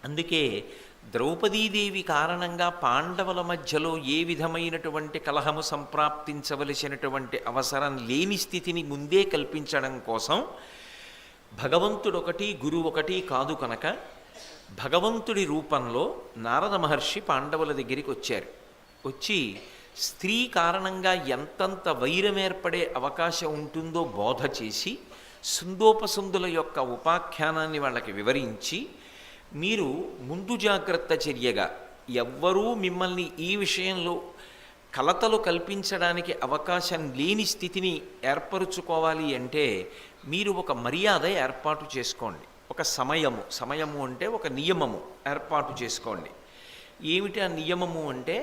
అందుకే ద్రౌపదీదేవి కారణంగా పాండవుల మధ్యలో ఏ విధమైనటువంటి కలహము సంప్రాప్తించవలసినటువంటి అవసరం లేని స్థితిని ముందే కల్పించడం కోసం భగవంతుడొకటి గురువు ఒకటి కాదు కనుక భగవంతుడి రూపంలో నారద మహర్షి పాండవుల దగ్గరికి వచ్చారు. వచ్చి స్త్రీ కారణంగా ఎంతంత వైరం ఏర్పడే అవకాశం ఉంటుందో బోధ చేసి సుందోపసుందుల యొక్క ఉపాఖ్యానాన్ని వాళ్ళకి వివరించి, మీరు ముందు జాగ్రత్త చర్యగా ఎవ్వరూ మిమ్మల్ని ఈ విషయంలో కలతలు కల్పించడానికి అవకాశం లేని స్థితిని ఏర్పరుచుకోవాలి అంటే మీరు ఒక మర్యాద ఏర్పాటు చేసుకోండి. ఒక సమయము అంటే ఒక నియమము ఏర్పాటు చేసుకోండి. ఏమిటి ఆ నియమము అంటే,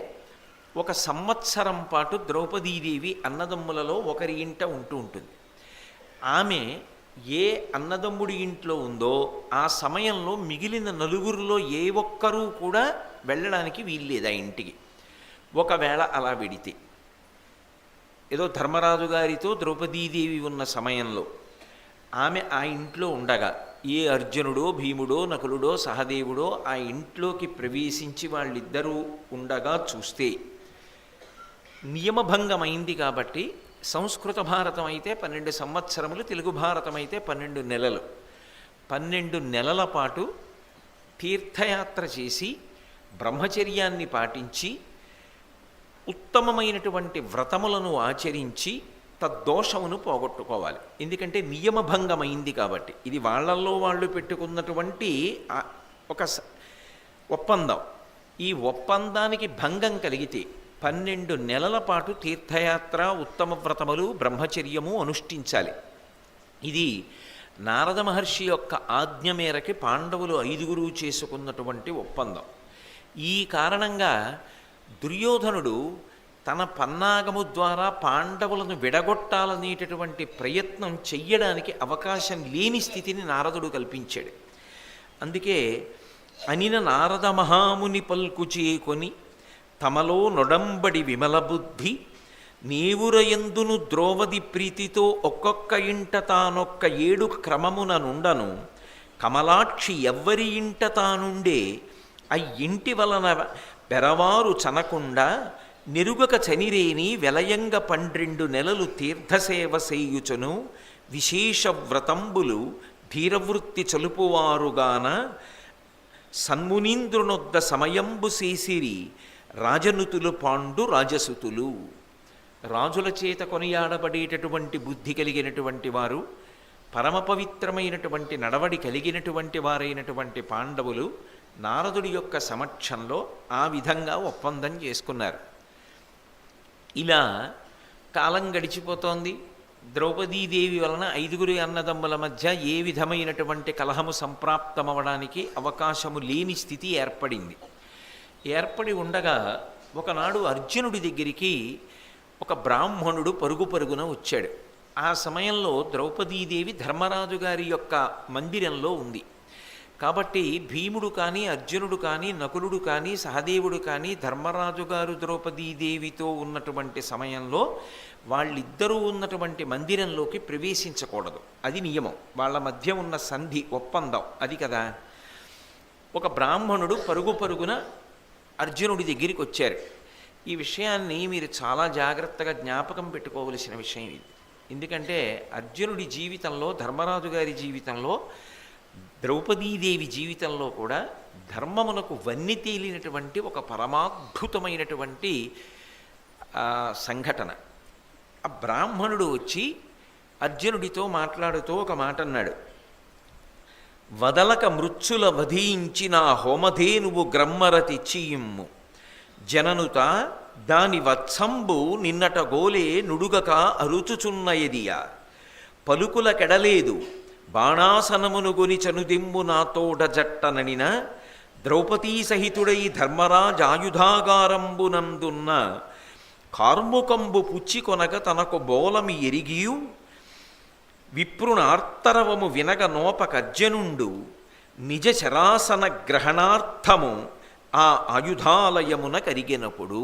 1 సంవత్సరం పాటు ద్రౌపదీదేవి అన్నదమ్ములలో ఒకరి ఇంట ఉంటూ ఉంటుంది. ఆమె ఏ అన్నదమ్ముడి ఇంట్లో ఉందో ఆ సమయంలో మిగిలిన నలుగురిలో ఏ ఒక్కరూ కూడా వెళ్ళడానికి వీల్లేదు ఆ ఇంటికి. ఒకవేళ అలా వెడితే, ఏదో ధర్మరాజు గారితో ద్రౌపదీదేవి ఉన్న సమయంలో ఆమె ఆ ఇంట్లో ఉండగా ఏ అర్జునుడో భీముడో నకులుడో సహదేవుడో ఆ ఇంట్లోకి ప్రవేశించి వాళ్ళిద్దరూ ఉండగా చూస్తే నియమభంగమైంది. కాబట్టి సంస్కృత భారతం అయితే 12 సంవత్సరములు, తెలుగు భారతం అయితే 12 నెలలు. 12 నెలల పాటు తీర్థయాత్ర చేసి బ్రహ్మచర్యాన్ని పాటించి ఉత్తమమైనటువంటి వ్రతములను ఆచరించి తద్దోషమును పోగొట్టుకోవాలి. ఎందుకంటే నియమభంగమైంది కాబట్టి. ఇది వాళ్ళల్లో వాళ్ళు పెట్టుకున్నటువంటి ఒక ఒప్పందం. ఈ ఒప్పందానికి భంగం కలిగితే 12 నెలల పాటు తీర్థయాత్ర, ఉత్తమ వ్రతములు, బ్రహ్మచర్యము అనుష్ఠించాలి. ఇది నారద మహర్షి యొక్క ఆజ్ఞ మేరకి పాండవులు 5గురు చేసుకున్నటువంటి ఒప్పందం. ఈ కారణంగా దుర్యోధనుడు తన పన్నాగము ద్వారా పాండవులను విడగొట్టాలనేటటువంటి ప్రయత్నం చెయ్యడానికి అవకాశం లేని స్థితిని నారదుడు కల్పించాడు. అందుకే అనిన నారద మహాముని పల్కు చేకొని తమలో నొడంబడి విమల బుద్ధి నీవురయందును ద్రౌపది ప్రీతితో ఒక్కొక్క ఇంట తానొక్క 7 క్రమమున నుండను కమలాక్షి ఎవ్వరి ఇంట తానుండే ఆ ఇంటి వలన పెరవారు చనకుండా నిరుగక చనిరేని వెలయంగ 12 నెలలు తీర్థసేవ సేయుచును విశేష వ్రతంబులు ధీరవృత్తి చలుపువారుగాన సన్మునీంద్రునొద్ద సమయంబు చేసిరి రాజనుతులు పాండు రాజసుతులు. రాజుల చేత కొనియాడబడేటటువంటి బుద్ధి కలిగినటువంటి వారు, పరమ పవిత్రమైనటువంటి నడవడి కలిగినటువంటి వారైనటువంటి పాండవులు నారదుడి యొక్క సమక్షంలో ఆ విధంగా ఒప్పందం చేసుకున్నారు. ఇలా కాలం గడిచిపోతోంది. ద్రౌపదీదేవి వలన 5గురు అన్నదమ్ముల మధ్య ఏ విధమైనటువంటి కలహము సంప్రాప్తమవడానికి అవకాశము లేని స్థితి ఏర్పడింది. ఏర్పడి ఉండగా ఒకనాడు అర్జునుడి దగ్గరికి ఒక బ్రాహ్మణుడు పరుగున వచ్చాడు. ఆ సమయంలో ద్రౌపదీదేవి ధర్మరాజు గారి యొక్క మందిరంలో ఉంది. కాబట్టి భీముడు కానీ, అర్జునుడు కానీ, నకులుడు కానీ, సహదేవుడు కానీ ధర్మరాజు గారు ద్రౌపదీదేవితో ఉన్నటువంటి సమయంలో వాళ్ళిద్దరూ ఉన్నటువంటి మందిరంలోకి ప్రవేశించకూడదు. అది నియమం. వాళ్ళ మధ్య ఉన్న సంధి, ఒప్పందం అది కదా. ఒక బ్రాహ్మణుడు పరుగున అర్జునుడి దగ్గరికి వచ్చారు. ఈ విషయాన్ని మీరు చాలా జాగ్రత్తగా జ్ఞాపకం పెట్టుకోవలసిన విషయం ఇది. ఎందుకంటే అర్జునుడి జీవితంలో, ధర్మరాజు గారి జీవితంలో, ద్రౌపదీదేవి జీవితంలో కూడా ధర్మమునకు వన్ని తేలినటువంటి ఒక పరమాద్భుతమైనటువంటి సంఘటన. ఆ బ్రాహ్మణుడు వచ్చి అర్జునుడితో మాట్లాడుతూ ఒక మాట అన్నాడు. వదలక మృత్యుల వధించిన హోమధేనువు గ్రమ్మరతి చీయిమ్ము జననుత దాని వత్సంబు నిన్నట గోలే నుడుగక అరుచుచున్నయదియా పలుకుల కెడలేదు బాణాసనమును గొని చనుదిమ్ము నాతోడ జట్టననిన ద్రౌపదీ సహితుడై ధర్మరాజాయుధాగారంబునందున్న కార్ముకంబు పుచ్చికొనగ తనకు బోలమి ఎరిగియు విప్రునార్తరవము వినగ నోపకర్జనుండు నిజ శరాసన గ్రహణార్థము ఆ ఆయుధాలయమున కరిగినప్పుడు.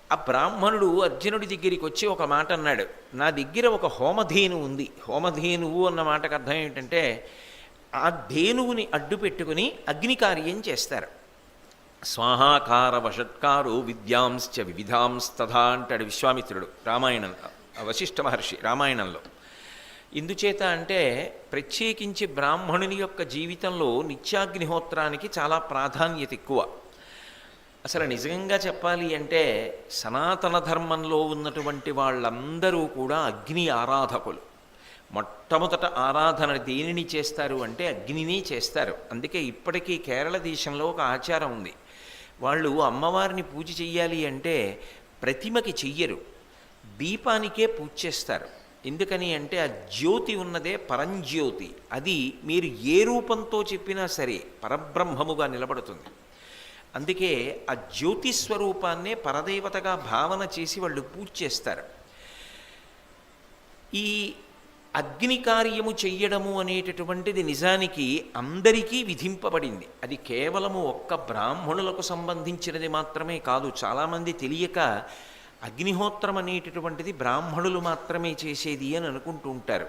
ఆ బ్రాహ్మణుడు అర్జునుడి దగ్గరికి వచ్చి ఒక మాట అన్నాడు. నా దగ్గర ఒక హోమధేను ఉంది. హోమధేనువు అన్న మాటకు అర్థం ఏమిటంటే ఆ ధేనువుని అడ్డు పెట్టుకుని అగ్నికార్యం చేస్తారు. స్వాహాకార వషట్కారో విద్యాంశ్చ వివిధాంస్తథా అంటాడు విశ్వామిత్రుడు రామాయణం, వశిష్ఠ మహర్షి రామాయణంలో. ఎందుచేత అంటే ప్రత్యేకించి బ్రాహ్మణుని యొక్క జీవితంలో నిత్యాగ్నిహోత్రానికి చాలా ప్రాధాన్యత ఎక్కువ. అసలు నిజంగా చెప్పాలి అంటే సనాతన ధర్మంలో ఉన్నటువంటి వాళ్ళందరూ కూడా అగ్ని ఆరాధకులు. మొట్టమొదట ఆరాధన దేనిని చేస్తారు అంటే అగ్నిని చేస్తారు. అందుకే ఇప్పటికీ కేరళ దేశంలో ఒక ఆచారం ఉంది. వాళ్ళు అమ్మవారిని పూజ చెయ్యాలి అంటే ప్రతిమకి చెయ్యరు, దీపానికే పూజ చేస్తారు. ఎందుకని అంటే ఆ జ్యోతి ఉన్నదే పరంజ్యోతి, అది మీరు ఏ రూపంతో చెప్పినా సరే పరబ్రహ్మముగా నిలబడుతుంది. అందుకే ఆ జ్యోతి స్వరూపాన్నే పరదేవతగా భావన చేసి వాళ్ళు పూజ చేస్తారు. ఈ అగ్ని కార్యము చెయ్యడము అనేటటువంటిది నిజానికి అందరికీ విధింపబడింది. అది కేవలము ఒక్క బ్రాహ్మణులకు సంబంధించినది మాత్రమే కాదు. చాలామంది తెలియక అగ్నిహోత్రం అనేటటువంటిది బ్రాహ్మణులు మాత్రమే చేసేది అని అనుకుంటూ ఉంటారు.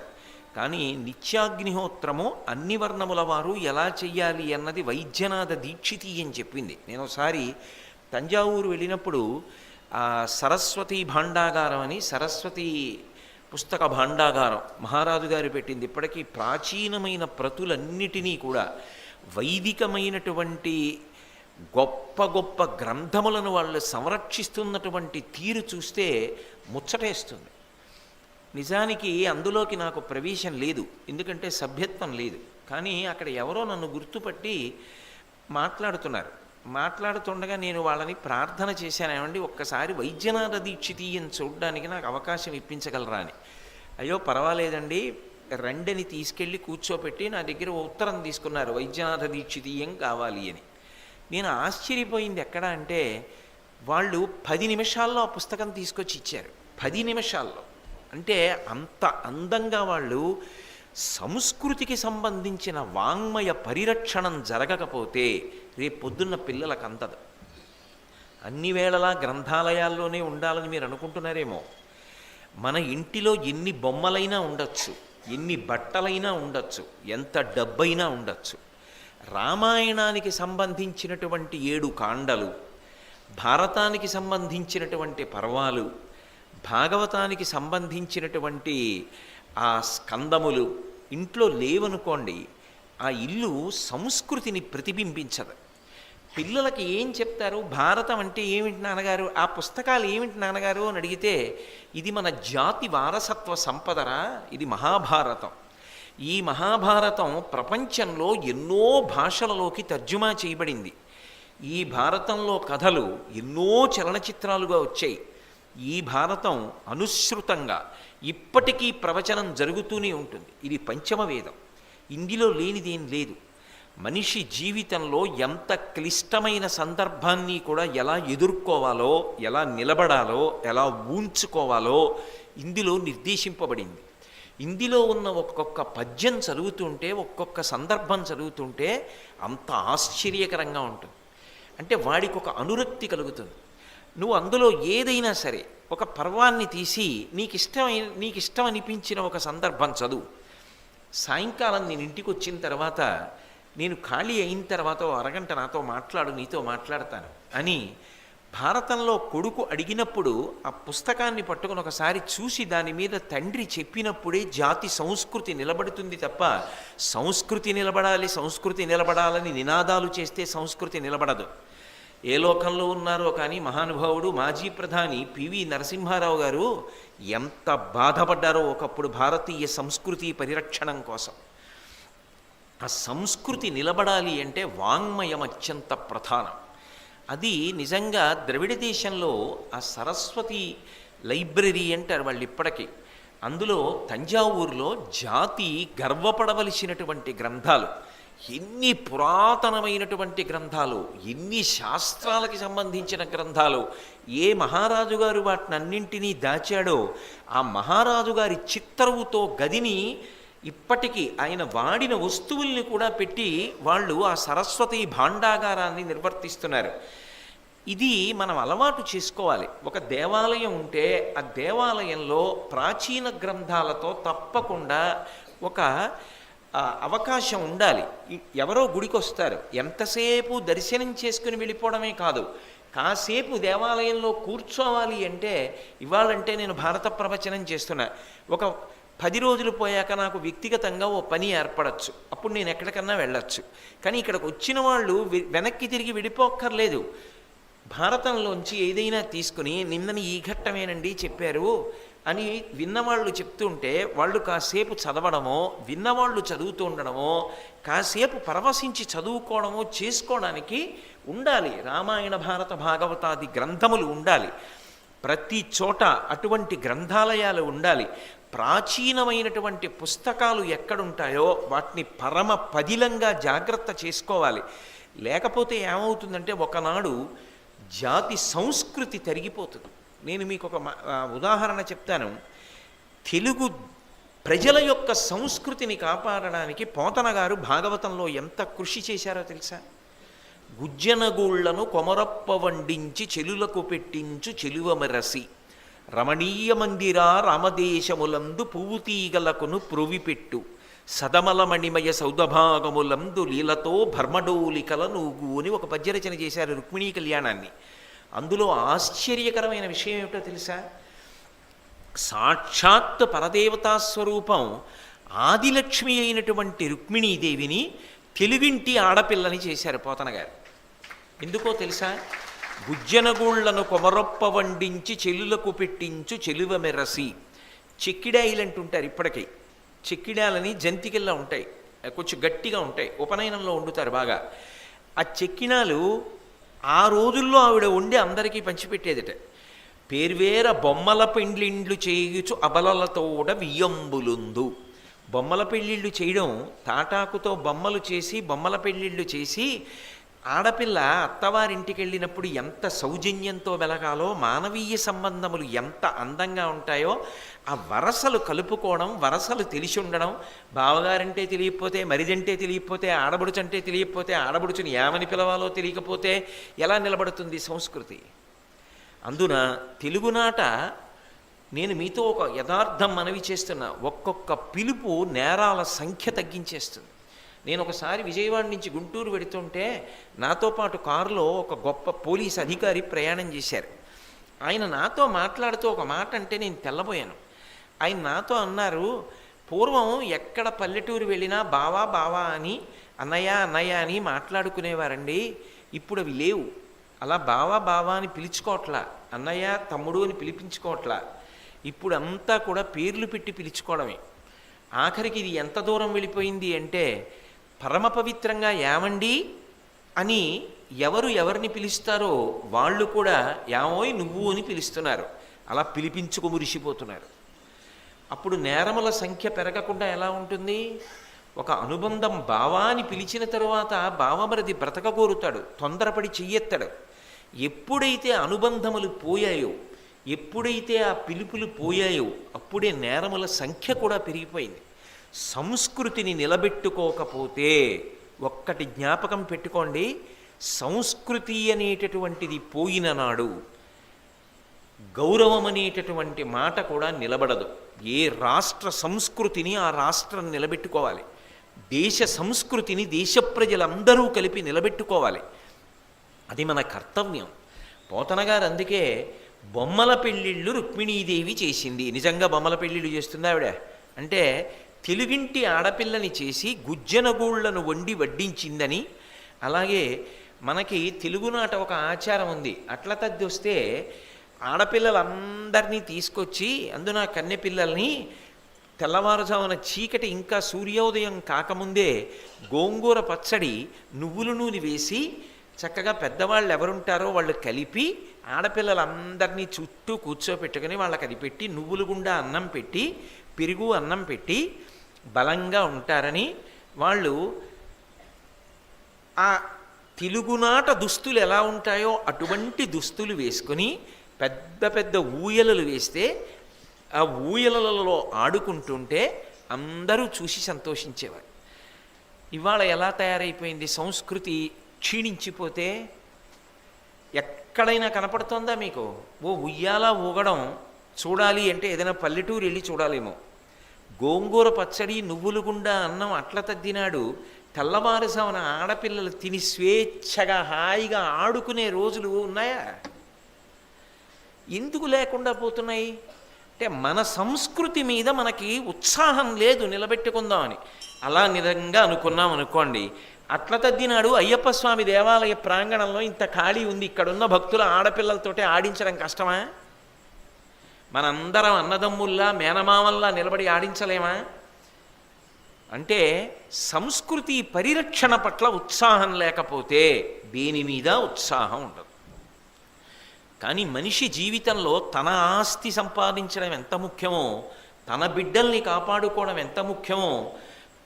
కానీ నిత్యాగ్నిహోత్రము అన్ని వర్ణముల వారు ఎలా చెయ్యాలి అన్నది వైద్యనాథ దీక్షితి అని చెప్పింది. నేను ఒకసారి తంజావూరు వెళ్ళినప్పుడు ఆ సరస్వతి భాండాగారం అని, సరస్వతి పుస్తక భాండాగారం మహారాజు గారు పెట్టింది. ఇప్పటికీ ప్రాచీనమైన ప్రతులన్నిటినీ కూడా వైదికమైనటువంటి గొప్ప గొప్ప గ్రంథములను వాళ్ళు సంరక్షిస్తున్నటువంటి తీరు చూస్తే ముచ్చటేస్తుంది. నిజానికి అందులోకి నాకు ప్రవేశం లేదు, ఎందుకంటే సభ్యత్వం లేదు. కానీ అక్కడ ఎవరో నన్ను గుర్తుపట్టి మాట్లాడుతుండగా నేను వాళ్ళని ప్రార్థన చేశాను, ఏమండి ఒక్కసారి వైద్యనాథ దీక్షితి అని చూడడానికి నాకు అవకాశం ఇప్పించగలరా అని. అయ్యో పర్వాలేదండి రండిని తీసుకెళ్ళి కూర్చోపెట్టి నా దగ్గర ఉత్తరం తీసుకున్నారు, వైద్యనాథ దీక్షితీయం కావాలి అని. నేను ఆశ్చర్యపోయింది ఎక్కడ అంటే వాళ్ళు 10 నిమిషాల్లో ఆ పుస్తకం తీసుకొచ్చి ఇచ్చారు. 10 నిమిషాల్లో అంటే అంత అందంగా వాళ్ళు సంస్కృతికి సంబంధించిన వాంగ్మయ పరిరక్షణం జరగకపోతే రేపు పొద్దున్న పిల్లలకు అందదు. అన్ని వేళలా గ్రంథాలయాల్లోనే ఉండాలని మీరు అనుకుంటున్నారేమో. మన ఇంటిలో ఎన్ని బొమ్మలైనా ఉండొచ్చు, ఎన్ని బట్టలైనా ఉండొచ్చు, ఎంత డబ్బైనా ఉండొచ్చు, రామాయణానికి సంబంధించినటువంటి 7 కాండలు, భారతానికి సంబంధించినటువంటి పర్వాలు, భాగవతానికి సంబంధించినటువంటి ఆ స్కందములు ఇంట్లో లేవనుకోండి, ఆ ఇల్లు సంస్కృతిని ప్రతిబింబించదు. పిల్లలకి ఏం చెప్తారు, భారతం అంటే ఏమిటి నాన్నగారు, ఆ పుస్తకాలు ఏమిటి నాన్నగారు అని అడిగితే ఇది మన జాతి వారసత్వ సంపదరా, ఇది మహాభారతం. ఈ మహాభారతం ప్రపంచంలో ఎన్నో భాషలలోకి తర్జుమా చేయబడింది. ఈ భారతంలో కథలు ఎన్నో చలనచిత్రాలుగా వచ్చాయి. ఈ భారతం అనుసృతంగా ఇప్పటికీ ప్రవచనం జరుగుతూనే ఉంటుంది. ఇది పంచమ వేదం, ఇందులో లేనిదేం లేదు. మనిషి జీవితంలో ఎంత క్లిష్టమైన సందర్భాన్ని కూడా ఎలా ఎదుర్కోవాలో, ఎలా నిలబడాలో, ఎలా ఊంచుకోవాలో ఇందులో నిర్దేశింపబడింది. ఇందులో ఉన్న ఒక్కొక్క పద్యం చదువుతుంటే, ఒక్కొక్క సందర్భం చదువుతుంటే అంత ఆశ్చర్యకరంగా ఉంటుంది. అంటే వాడికి ఒక అనురక్తి కలుగుతుంది. నువ్వు అందులో ఏదైనా సరే ఒక పర్వాన్ని తీసి నీకు ఇష్టం అనిపించిన ఒక సందర్భం చదువు. సాయంకాలం నేను ఇంటికి వచ్చిన తర్వాత, నేను ఖాళీ అయిన తర్వాత ఓ అరగంట నాతో నీతో మాట్లాడతాను అని భారతంలో కొడుకు అడిగినప్పుడు ఆ పుస్తకాన్ని పట్టుకుని ఒకసారి చూసి దాని మీద తండ్రి చెప్పినప్పుడే జాతి సంస్కృతి నిలబడుతుంది తప్ప, సంస్కృతి నిలబడాలని నినాదాలు చేస్తే సంస్కృతి నిలబడదు. ఏ లోకంలో ఉన్నారో కానీ మహానుభావుడు మాజీ ప్రధాని పివి నరసింహారావు గారు ఎంత బాధపడ్డారో ఒకప్పుడు భారతీయ సంస్కృతి పరిరక్షణం కోసం. ఆ సంస్కృతి నిలబడాలి అంటే వాంగ్మయం అత్యంత ప్రధానం. అది నిజంగా ద్రవిడ దేశంలో ఆ సరస్వతి లైబ్రరీ అంటారు వాళ్ళు ఇప్పటికీ. అందులో తంజావూరులో జాతి గర్వపడవలసినటువంటి గ్రంథాలు, ఎన్ని పురాతనమైనటువంటి గ్రంథాలు, ఎన్ని శాస్త్రాలకి సంబంధించిన గ్రంథాలు, ఏ మహారాజు గారు వాటినన్నింటినీ దాచాడో ఆ మహారాజు గారి చిత్తరువుతో గదిని ఇప్పటికీ ఆయన వాడిన వస్తువుల్ని కూడా పెట్టి వాళ్ళు ఆ సరస్వతి భాండాగారాన్ని నిర్వర్తిస్తున్నారు. ఇది మనం అలవాటు చేసుకోవాలి. ఒక దేవాలయం ఉంటే ఆ దేవాలయంలో ప్రాచీన గ్రంథాలతో తప్పకుండా ఒక అవకాశం ఉండాలి. ఎవరో గుడికి వస్తారు, ఎంతసేపు దర్శనం చేసుకుని వెళ్ళిపోవడమే కాదు, కాసేపు దేవాలయంలో కూర్చోవాలి అంటే, ఇవాళంటే నేను భారత ప్రవచనం చేస్తున్నా, ఒక 10 రోజులు పోయాక నాకు వ్యక్తిగతంగా ఓ పని ఏర్పడచ్చు, అప్పుడు నేను ఎక్కడికన్నా వెళ్ళొచ్చు. కానీ ఇక్కడికి వచ్చిన వాళ్ళు వెనక్కి తిరిగి విడిపోక్కర్లేదు. భారతంలోంచి ఏదైనా తీసుకుని నిన్నని ఈ ఘట్టమేనండి చెప్పారు అని విన్నవాళ్ళు చెప్తుంటే వాళ్ళు కాసేపు చదవడమో, విన్నవాళ్ళు చదువుతూ ఉండడమో, కాసేపు పరవశించి చదువుకోవడమో చేసుకోవడానికి ఉండాలి. రామాయణ భారత భాగవతాది గ్రంథములు ఉండాలి. ప్రతి చోట అటువంటి గ్రంథాలయాలు ఉండాలి. ప్రాచీనమైనటువంటి పుస్తకాలు ఎక్కడుంటాయో వాటిని పరమ పదిలంగా జాగ్రత్త చేసుకోవాలి. లేకపోతే ఏమవుతుందంటే ఒకనాడు జాతి సంస్కృతి తరిగిపోతుంది. నేను మీకు ఒక ఉదాహరణ చెప్తాను. తెలుగు ప్రజల యొక్క సంస్కృతిని కాపాడడానికి పోతన గారు భాగవతంలో ఎంత కృషి చేశారో తెలుసా? గుజ్జనగూళ్లను కొమరప్ప వండించి చెలులకు పెట్టించు చెలువమరసి రమణీయ మందిరా రామదేశములందు పువ్వు తీగలకును ప్రువిపెట్టు సదమలమణిమయ సౌదభాగములందు లీలతో భర్మడోలికల నూగు అని ఒక పద్యరచన చేశారు రుక్మిణీ కళ్యాణాన్ని. అందులో ఆశ్చర్యకరమైన విషయం ఏమిటో తెలుసా? సాక్షాత్ పరదేవతా స్వరూపం ఆదిలక్ష్మి అయినటువంటి రుక్మిణీదేవిని తెలుగింటి ఆడపిల్లని చేశారు పోతన గారు. ఎందుకో తెలుసా? గుజ్జనగూళ్లను కొమరొప్ప వండించి చెల్లులకు పెట్టించు చెలువ మెరసి. చెక్కిడాయిలు అంటుంటారు ఇప్పటికీ. చెక్కిడాలని జంతికల్లా ఉంటాయి, కొంచెం గట్టిగా ఉంటాయి, ఉపనయనంలో వండుతారు బాగా. ఆ చెక్కినాలు ఆ రోజుల్లో ఆవిడ వండి అందరికీ పంచిపెట్టేదిట. పేర్వేర బొమ్మల పెండ్లిండ్లు చేయుచు అబలలతోడ వియ్యంబులుందు. బొమ్మల పెళ్ళిళ్ళు చేయడం, తాటాకుతో బొమ్మలు చేసి బొమ్మల పెళ్ళిళ్ళు చేసి ఆడపిల్ల అత్తవారింటికి వెళ్ళినప్పుడు ఎంత సౌజన్యంతో వెలగాలో, మానవీయ సంబంధములు ఎంత అందంగా ఉంటాయో, ఆ వరసలు కలుపుకోవడం, వరసలు తెలిసి ఉండడం. బావగారంటే తెలియకపోతే, మరిదంటే తెలియకపోతే, ఆడబడుచంటే తెలియకపోతే, ఆడబడుచుని ఏమని పిలవాలో తెలియకపోతే ఎలా నిలబడుతుంది సంస్కృతి? అందున తెలుగునాట నేను మీతో ఒక యథార్థం మనవి చేస్తున్నా, ఒక్కొక్క పిలుపు నేరాల సంఖ్య తగ్గించేస్తుంది. నేను ఒకసారి విజయవాడ నుంచి గుంటూరు వెడుతుంటే నాతో పాటు కారులో ఒక గొప్ప పోలీస్ అధికారి ప్రయాణం చేశారు. ఆయన నాతో మాట్లాడుతూ ఒక మాట అంటే నేను తెల్లబోయాను. ఆయన నాతో అన్నారు, పూర్వం ఎక్కడ పల్లెటూరు వెళ్ళినా బావా బావా అని, అన్నయ్య అన్నయ్య అని మాట్లాడుకునేవారండి, ఇప్పుడు అవి లేవు. అలా బావా బావా అని పిలుచుకోవట్లా, అన్నయ్య తమ్ముడు అని పిలిపించుకోవట్లా. ఇప్పుడు అంతా కూడా పేర్లు పెట్టి పిలుచుకోవడమే. ఆఖరికి ఇది ఎంత దూరం వెళ్ళిపోయింది అంటే, పరమ పవిత్రంగా ఏమండి అని ఎవరు ఎవరిని పిలుస్తారో వాళ్ళు కూడా యామోయ్ నువ్వు అని పిలుస్తున్నారు. అలా పిలిపించుకు మురిసిపోతున్నారు. అప్పుడు నేరముల సంఖ్య పెరగకుండా ఎలా ఉంటుంది? ఒక అనుబంధం బావాని పిలిచిన తరువాత బావమరిది బ్రతకగోరుతాడు, తొందరపడి చెయ్యెత్తాడు. ఎప్పుడైతే అనుబంధములు పోయాయో, ఎప్పుడైతే ఆ పిలుపులు పోయాయో, అప్పుడే నేరముల సంఖ్య కూడా పెరిగిపోయింది. సంస్కృతిని నిలబెట్టుకోకపోతే ఒక్కటి జ్ఞాపకం పెట్టుకోండి, సంస్కృతి అనేటటువంటిది పోయిన నాడు గౌరవం అనేటటువంటి మాట కూడా నిలబడదు. ఏ రాష్ట్ర సంస్కృతిని ఆ రాష్ట్రం నిలబెట్టుకోవాలి, దేశ సంస్కృతిని దేశ ప్రజలందరూ కలిపి నిలబెట్టుకోవాలి. అది మన కర్తవ్యం. పోతన గారు అందుకే బొమ్మల పెళ్ళిళ్ళు రుక్మిణీదేవి చేసింది. నిజంగా బొమ్మల పెళ్ళిళ్ళు చేస్తుంది ఆవిడ అంటే, తెలుగింటి ఆడపిల్లని చేసి గుజ్జనగూళ్లను వండి వడ్డించిందని. అలాగే మనకి తెలుగునాట ఒక ఆచారం ఉంది, అట్ల తద్ది వస్తే ఆడపిల్లలందరినీ తీసుకొచ్చి, అందున కన్నెపిల్లల్ని తెల్లవారుజామున చీకటి ఇంకా సూర్యోదయం కాకముందే గోంగూర పచ్చడి నువ్వుల నూనె వేసి చక్కగా పెద్దవాళ్ళు ఎవరుంటారో వాళ్ళు కలిపి ఆడపిల్లలందరినీ చుట్టూ కూర్చోపెట్టుకుని వాళ్ళకి అది పెట్టి, నువ్వులు గుండా అన్నం పెట్టి, పెరుగు అన్నం పెట్టి బలంగా ఉంటారని వాళ్ళు ఆ తెలుగునాట దుస్తులు ఎలా ఉంటాయో అటువంటి దుస్తులు వేసుకొని పెద్ద పెద్ద ఊయలలు వేస్తే ఆ ఊయలలో ఆడుకుంటుంటే అందరూ చూసి సంతోషించేవారు. ఇవాళ ఎలా తయారైపోయింది సంస్కృతి? క్షీణించిపోతే ఎక్కడైనా కనపడుతోందా మీకు? ఓ ఉయ్యాల ఊగడం చూడాలి అంటే ఏదైనా పల్లెటూరు వెళ్ళి చూడాలేమో. గోంగూర పచ్చడి నువ్వులు గుండా అన్నం అట్ల తద్దినాడు తెల్లవారుజామున ఆడపిల్లలు తిని స్వేచ్ఛగా హాయిగా ఆడుకునే రోజులు ఉన్నాయా? ఎందుకు లేకుండా పోతున్నాయి అంటే మన సంస్కృతి మీద మనకి ఉత్సాహం లేదు నిలబెట్టుకుందామని. అలా నిజంగా అనుకున్నాం అనుకోండి, అట్ల తద్దినాడు అయ్యప్ప స్వామి దేవాలయ ప్రాంగణంలో ఇంత ఖాళీ ఉంది, ఇక్కడున్న భక్తుల ఆడపిల్లలతోటే ఆడించడం కష్టమా? మనందరం అన్నదమ్ముల్లా మేనమామల్లా నిలబడి ఆడించలేమా? అంటే సంస్కృతి పరిరక్షణ పట్ల ఉత్సాహం లేకపోతే దేని మీద ఉత్సాహం ఉండదు. కానీ మనిషి జీవితంలో తన ఆస్తి సంపాదించడం ఎంత ముఖ్యమో, తన బిడ్డల్ని కాపాడుకోవడం ఎంత ముఖ్యమో,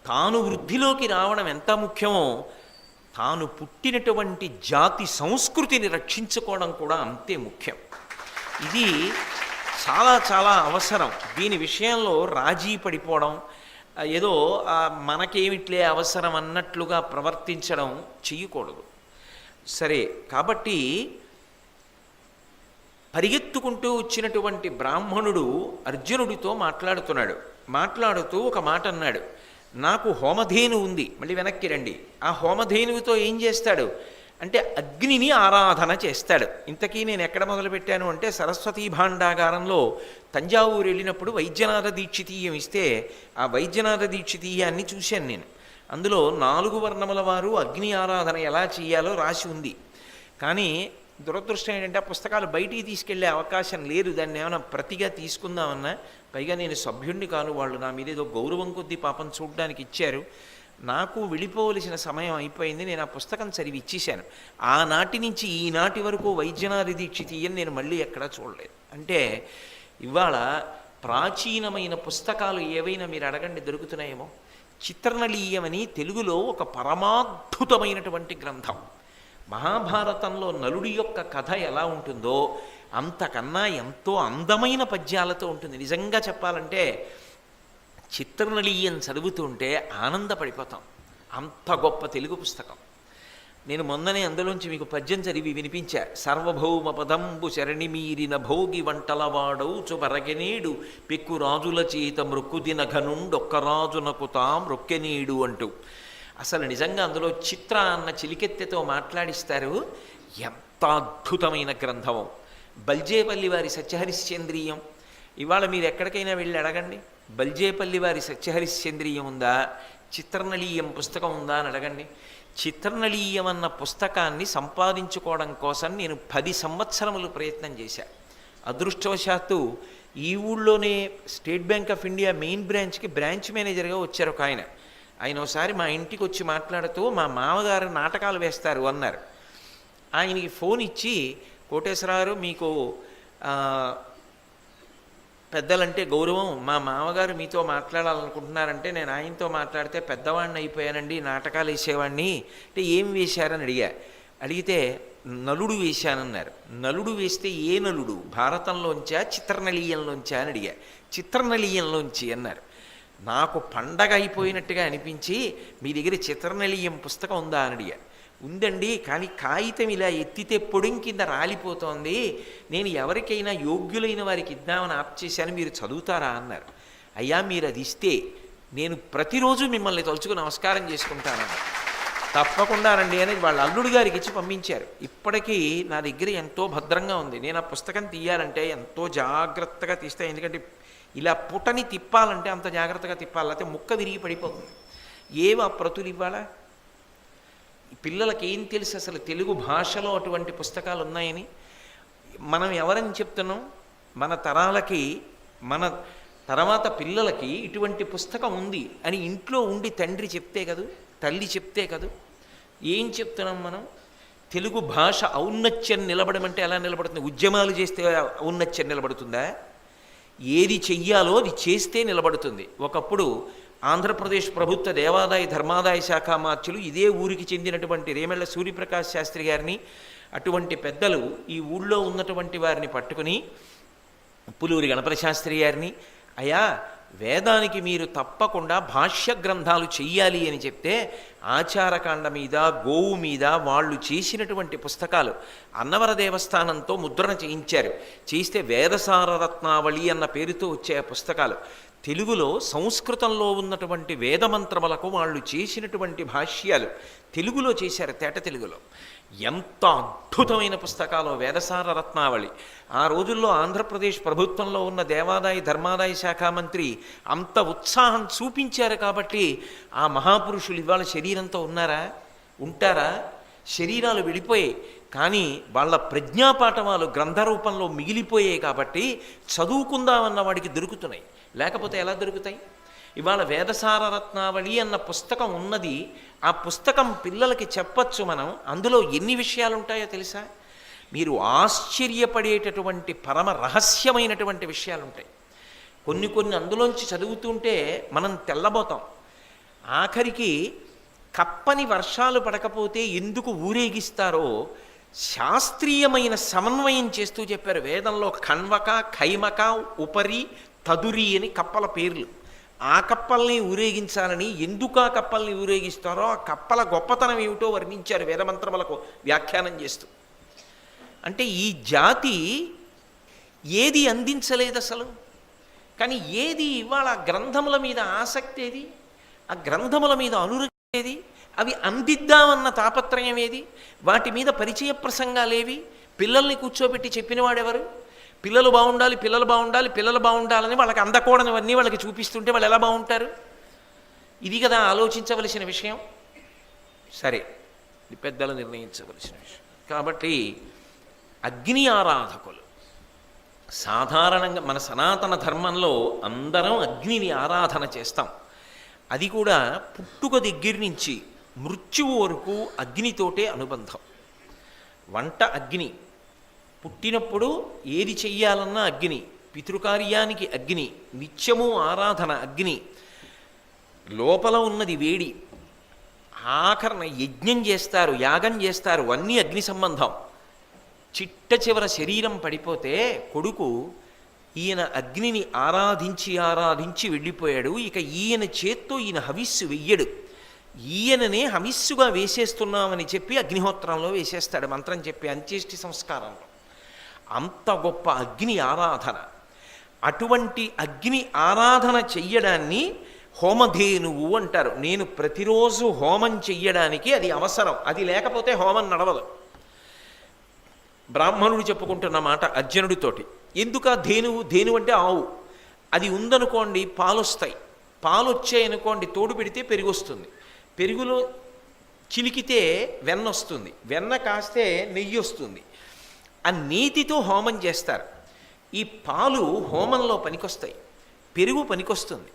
తాను వృద్ధిలోకి రావడం ఎంత ముఖ్యమో, తాను పుట్టినటువంటి జాతి సంస్కృతిని రక్షించుకోవడం కూడా అంతే ముఖ్యం. ఇది చాలా చాలా అవసరం. దీని విషయంలో రాజీ పడిపోవడం, ఏదో మనకేమిట్లే అవసరం అన్నట్లుగా ప్రవర్తించడం చెయ్యకూడదు. సరే, కాబట్టి పరిగెత్తుకుంటూ వచ్చినటువంటి బ్రాహ్మణుడు అర్జునుడితో మాట్లాడుతూ ఒక మాట అన్నాడు, నాకు హోమధేను ఉంది. మళ్ళీ వెనక్కి రండి. ఆ హోమధేనువుతో ఏం చేస్తాడు అంటే అగ్నిని ఆరాధన చేస్తాడు. ఇంతకీ నేను ఎక్కడ మొదలుపెట్టాను అంటే సరస్వతీ భాండాగారంలో తంజావూరు వెళ్ళినప్పుడు వైద్యనాథ దీక్షితీయం ఇస్తే ఆ వైద్యనాథ దీక్షితీయాన్ని చూశాను నేను. అందులో 4 వర్ణముల వారు అగ్ని ఆరాధన ఎలా చేయాలో రాసి ఉంది. కానీ దురదృష్టం ఏంటంటే ఆ పుస్తకాలు బయటికి తీసుకెళ్లే అవకాశం లేదు. దాన్ని ఏమైనా ప్రతిగా తీసుకుందామన్నా, పైగా నేను సభ్యుణ్ణి కాను, వాళ్ళు నా మీద ఏదో గౌరవం కొద్దీ పాపం చూడడానికి ఇచ్చారు. నాకు వెళ్ళిపోవలసిన సమయం అయిపోయింది. నేను ఆ పుస్తకం చదివి ఇచ్చేశాను. ఆనాటి నుంచి ఈనాటి వరకు వైద్యనాథ దీక్షితీయం నేను మళ్ళీ ఎక్కడా చూడలేదు. అంటే ఇవాళ ప్రాచీనమైన పుస్తకాలు ఏవైనా మీరు అడగండి, దొరుకుతున్నాయేమో. చిత్రనళీయమని తెలుగులో ఒక పరమాద్భుతమైనటువంటి గ్రంథం. మహాభారతంలో నలుడి యొక్క కథ ఎలా ఉంటుందో అంతకన్నా ఎంతో అందమైన పద్యాలతో ఉంటుంది. నిజంగా చెప్పాలంటే చిత్రనళీయం చదువుతుంటే ఆనందపడిపోతాం. అంత గొప్ప తెలుగు పుస్తకం. నేను మొన్ననే అందులోంచి మీకు పద్యం చదివి వినిపించా. సర్వభౌమ పదంబు శరణి మీరిన భోగి వంటలవాడౌ చుబరగెనేడు పెక్కు రాజుల చేత మృక్కుదిన ఘనుండొక్క రాజునకు తాం రొక్కెనేడు అంటూ. అసలు నిజంగా అందులో చిత్ర అన్న చిలికెత్తెతో మాట్లాడిస్తారు. ఎంత అద్భుతమైన గ్రంథమో. బల్జేపల్లి వారి సత్యహరిశ్చంద్రీయం ఇవాళ మీరు ఎక్కడికైనా వెళ్ళి అడగండి, బల్జేపల్లి వారి సత్యహరిశ్చంద్రీయం ఉందా, చిత్రనళీయం పుస్తకం ఉందా అని అడగండి. చిత్రనళీయం అన్న పుస్తకాన్ని సంపాదించుకోవడం కోసం నేను 10 సంవత్సరములు ప్రయత్నం చేశాను. అదృష్టవశాత్తు ఈ ఊళ్ళోనే state bank of India main బ్రాంచ్కి బ్రాంచ్ మేనేజర్గా వచ్చారు ఒక ఆయన. ఆయన ఒకసారి మా ఇంటికి వచ్చి మాట్లాడుతూ మా మామగారు నాటకాలు వేస్తారు అన్నారు. ఆయనకి ఫోన్ ఇచ్చి, కోటేశ్వరరావు మీకు పెద్దలంటే గౌరవం, మా మామగారు మీతో మాట్లాడాలనుకుంటున్నారంటే నేను ఆయనతో మాట్లాడితే పెద్దవాడిని అయిపోయానండి, నాటకాలు వేసేవాడిని అంటే ఏం వేశారని అడిగితే నలుడు వేశానన్నారు. నలుడు వేస్తే ఏ నలుడు, భారతంలోంచా చిత్రనళీయంలోంచా అని అడిగా. చిత్రనళీయంలోంచి అన్నారు. నాకు పండగ అయిపోయినట్టుగా అనిపించి మీ దగ్గర చిత్రనళీయం పుస్తకం ఉందా అని అడిగా. ఉందండి, కానీ కాగితం ఇలా ఎత్తితే పొడిం కింద రాలిపోతోంది, నేను ఎవరికైనా యోగ్యులైన వారికి ఇద్దామని ఆప్ చేశాను, మీరు చదువుతారా అన్నారు. అయ్యా మీరు అది ఇస్తే నేను ప్రతిరోజు మిమ్మల్ని తలుచుకుని నమస్కారం చేసుకుంటానన్నారు. తప్పకుండా రండి అని వాళ్ళ అల్లుడు గారికి ఇచ్చి పంపించారు. ఇప్పటికీ నా దగ్గర ఎంతో భద్రంగా ఉంది. నేను ఆ పుస్తకం తీయాలంటే ఎంతో జాగ్రత్తగా తీస్తాను. ఎందుకంటే ఇలా పుటని తిప్పాలంటే అంత జాగ్రత్తగా తిప్పాలి, లేకపోతే ముక్క విరిగి పడిపోతుంది. ఏవా ప్రతులు ఇవ్వాలా? పిల్లలకి ఏం తెలుసు అసలు తెలుగు భాషలో అటువంటి పుస్తకాలు ఉన్నాయని? మనం ఎవరని చెప్తున్నాం? మన తరాలకి, మన తర్వాత పిల్లలకి ఇటువంటి పుస్తకం ఉంది అని ఇంట్లో ఉండి తండ్రి చెప్తే కదూ, తల్లి చెప్తే కదూ. ఏం చెప్తున్నాం మనం? తెలుగు భాష ఔన్నత్యం నిలబడమంటే ఎలా నిలబడుతుంది? ఉద్యమాలు చేస్తే ఔన్నత్యం నిలబడుతుందా? ఏది చెయ్యాలో అది చేస్తే నిలబడుతుంది. ఒకప్పుడు ఆంధ్రప్రదేశ్ ప్రభుత్వ దేవాదాయ ధర్మాదాయ శాఖ మార్చులు ఇదే ఊరికి చెందినటువంటి రేమెళ్ల సూర్యప్రకాష్ శాస్త్రి గారిని, అటువంటి పెద్దలు ఈ ఊళ్ళో ఉన్నటువంటి వారిని పట్టుకుని పులూరి గణపతి శాస్త్రి గారిని, అయ్యా వేదానికి మీరు తప్పకుండా భాష్య గ్రంథాలు చెయ్యాలి అని చెప్తే ఆచారకాండ మీద, గోవు మీద వాళ్ళు చేసినటువంటి పుస్తకాలు అన్నవర దేవస్థానంతో ముద్రణ చేయించారు. చేయిస్తే వేదసార రత్నావళి అన్న పేరుతో వచ్చే పుస్తకాలు తెలుగులో సంస్కృతంలో ఉన్నటువంటి వేదమంత్రములకు వాళ్ళు చేసినటువంటి భాష్యాలు తెలుగులో చేశారు, తేట తెలుగులో. ఎంత అద్భుతమైన పుస్తకాలు వేదసార రత్నావళి. ఆ రోజుల్లో ఆంధ్రప్రదేశ్ ప్రభుత్వంలో ఉన్న దేవాదాయ ధర్మాదాయ శాఖ మంత్రి అంత ఉత్సాహం చూపించారు కాబట్టి ఆ మహాపురుషులు ఇవాళ శరీరంతో ఉన్నారా? ఉంటారా? శరీరాలు వెళ్ళిపోయాయి, కానీ వాళ్ళ ప్రజ్ఞాపాఠవాలు గ్రంథ రూపంలో మిగిలిపోయాయి కాబట్టి చదువుకుందామన్న వాడికి దొరుకుతున్నాయి, లేకపోతే ఎలా దొరుకుతాయి? ఇవాళ వేదసార రత్నావళి అన్న పుస్తకం ఉన్నది, ఆ పుస్తకం పిల్లలకి చెప్పచ్చు మనం. అందులో ఎన్ని విషయాలు ఉంటాయో తెలుసా? మీరు ఆశ్చర్యపడేటటువంటి పరమ రహస్యమైనటువంటి విషయాలు ఉంటాయి. కొన్ని కొన్ని అందులోంచి చదువుతుంటే మనం తెల్లబోతాం. ఆఖరికి కప్పని వర్షాలు పడకపోతే ఎందుకు ఊరేగిస్తారో శాస్త్రీయమైన సమన్వయం చేస్తూ చెప్పారు. వేదంలో ఖణ్వక, ఖైమక, ఉపరి, తదురి అని కప్పల పేర్లు. ఆ కప్పల్ని ఊరేగించాలని, ఎందుకు ఆ కప్పల్ని ఊరేగిస్తారో, ఆ కప్పల గొప్పతనం ఏమిటో వర్ణించారు వేదమంత్రములకు వ్యాఖ్యానం చేస్తూ. అంటే ఈ జాతి ఏది అందించలేదు అసలు, కానీ ఏది ఇవాళ గ్రంథముల మీద ఆసక్తి ఏది, ఆ గ్రంథముల మీద అనురక్తి ఏది, అవి అందిద్దామన్న తాపత్రయం ఏది, వాటి మీద పరిచయ ప్రసంగాలేవి, పిల్లల్ని కూర్చోబెట్టి చెప్పినవాడెవరు? పిల్లలు బాగుండాలి, పిల్లలు బాగుండాలి, పిల్లలు బాగుండాలని వాళ్ళకి అందకూడనివన్నీ వాళ్ళకి చూపిస్తుంటే వాళ్ళు ఎలా బాగుంటారు? ఇది కదా ఆలోచించవలసిన విషయం. సరే, ఇది పెద్దలు నిర్ణయించవలసిన విషయం. కాబట్టి అగ్ని ఆరాధకులు సాధారణంగా మన సనాతన ధర్మంలో అందరం అగ్నిని ఆరాధన చేస్తాం. అది కూడా పుట్టుక దగ్గర నుంచి మృత్యువు వరకు అగ్నితోటే అనుబంధం. వంట అగ్ని, పుట్టినప్పుడు ఏది చెయ్యాలన్నా అగ్ని, పితృకార్యానికి అగ్ని, నిత్యము ఆరాధన అగ్ని, లోపల ఉన్నది వేడి, ఆఖరణ యజ్ఞం చేస్తారు, యాగం చేస్తారు, అన్నీ అగ్ని సంబంధం. చిట్ట చివర శరీరం పడిపోతే కొడుకు ఈయన అగ్నిని ఆరాధించి ఆరాధించి వెళ్ళిపోయాడు, ఇక ఈయన చేత్తో ఈయన హవిస్సు వెయ్యడు, ఈయననే హవిస్సుగా వేసేస్తున్నామని చెప్పి అగ్నిహోత్రంలో వేసేస్తాడు మంత్రం చెప్పి అంత్యేష్టి సంస్కారంలో. అంత గొప్ప అగ్ని ఆరాధన. అటువంటి అగ్ని ఆరాధన చెయ్యడాన్ని హోమధేనువు అంటారు. నేను ప్రతిరోజు హోమం చెయ్యడానికి అది అవసరం, అది లేకపోతే హోమం నడవదు. బ్రాహ్మణుడు చెప్పుకుంటున్న మాట అర్జునుడితోటి. ఎందుక ధేనువు? ధేనువు అంటే ఆవు. అది ఉందనుకోండి పాలు వస్తాయి, పాలు వచ్చాయనుకోండి తోడు పెడితే పెరుగు వస్తుంది, పెరుగులో చిలికితే వెన్న వస్తుంది, వెన్న కాస్తే నెయ్యి వస్తుంది. ఆ నీతితో హోమం చేస్తారు. ఈ పాలు హోమంలో పనికొస్తాయి, పెరుగు పనికొస్తుంది.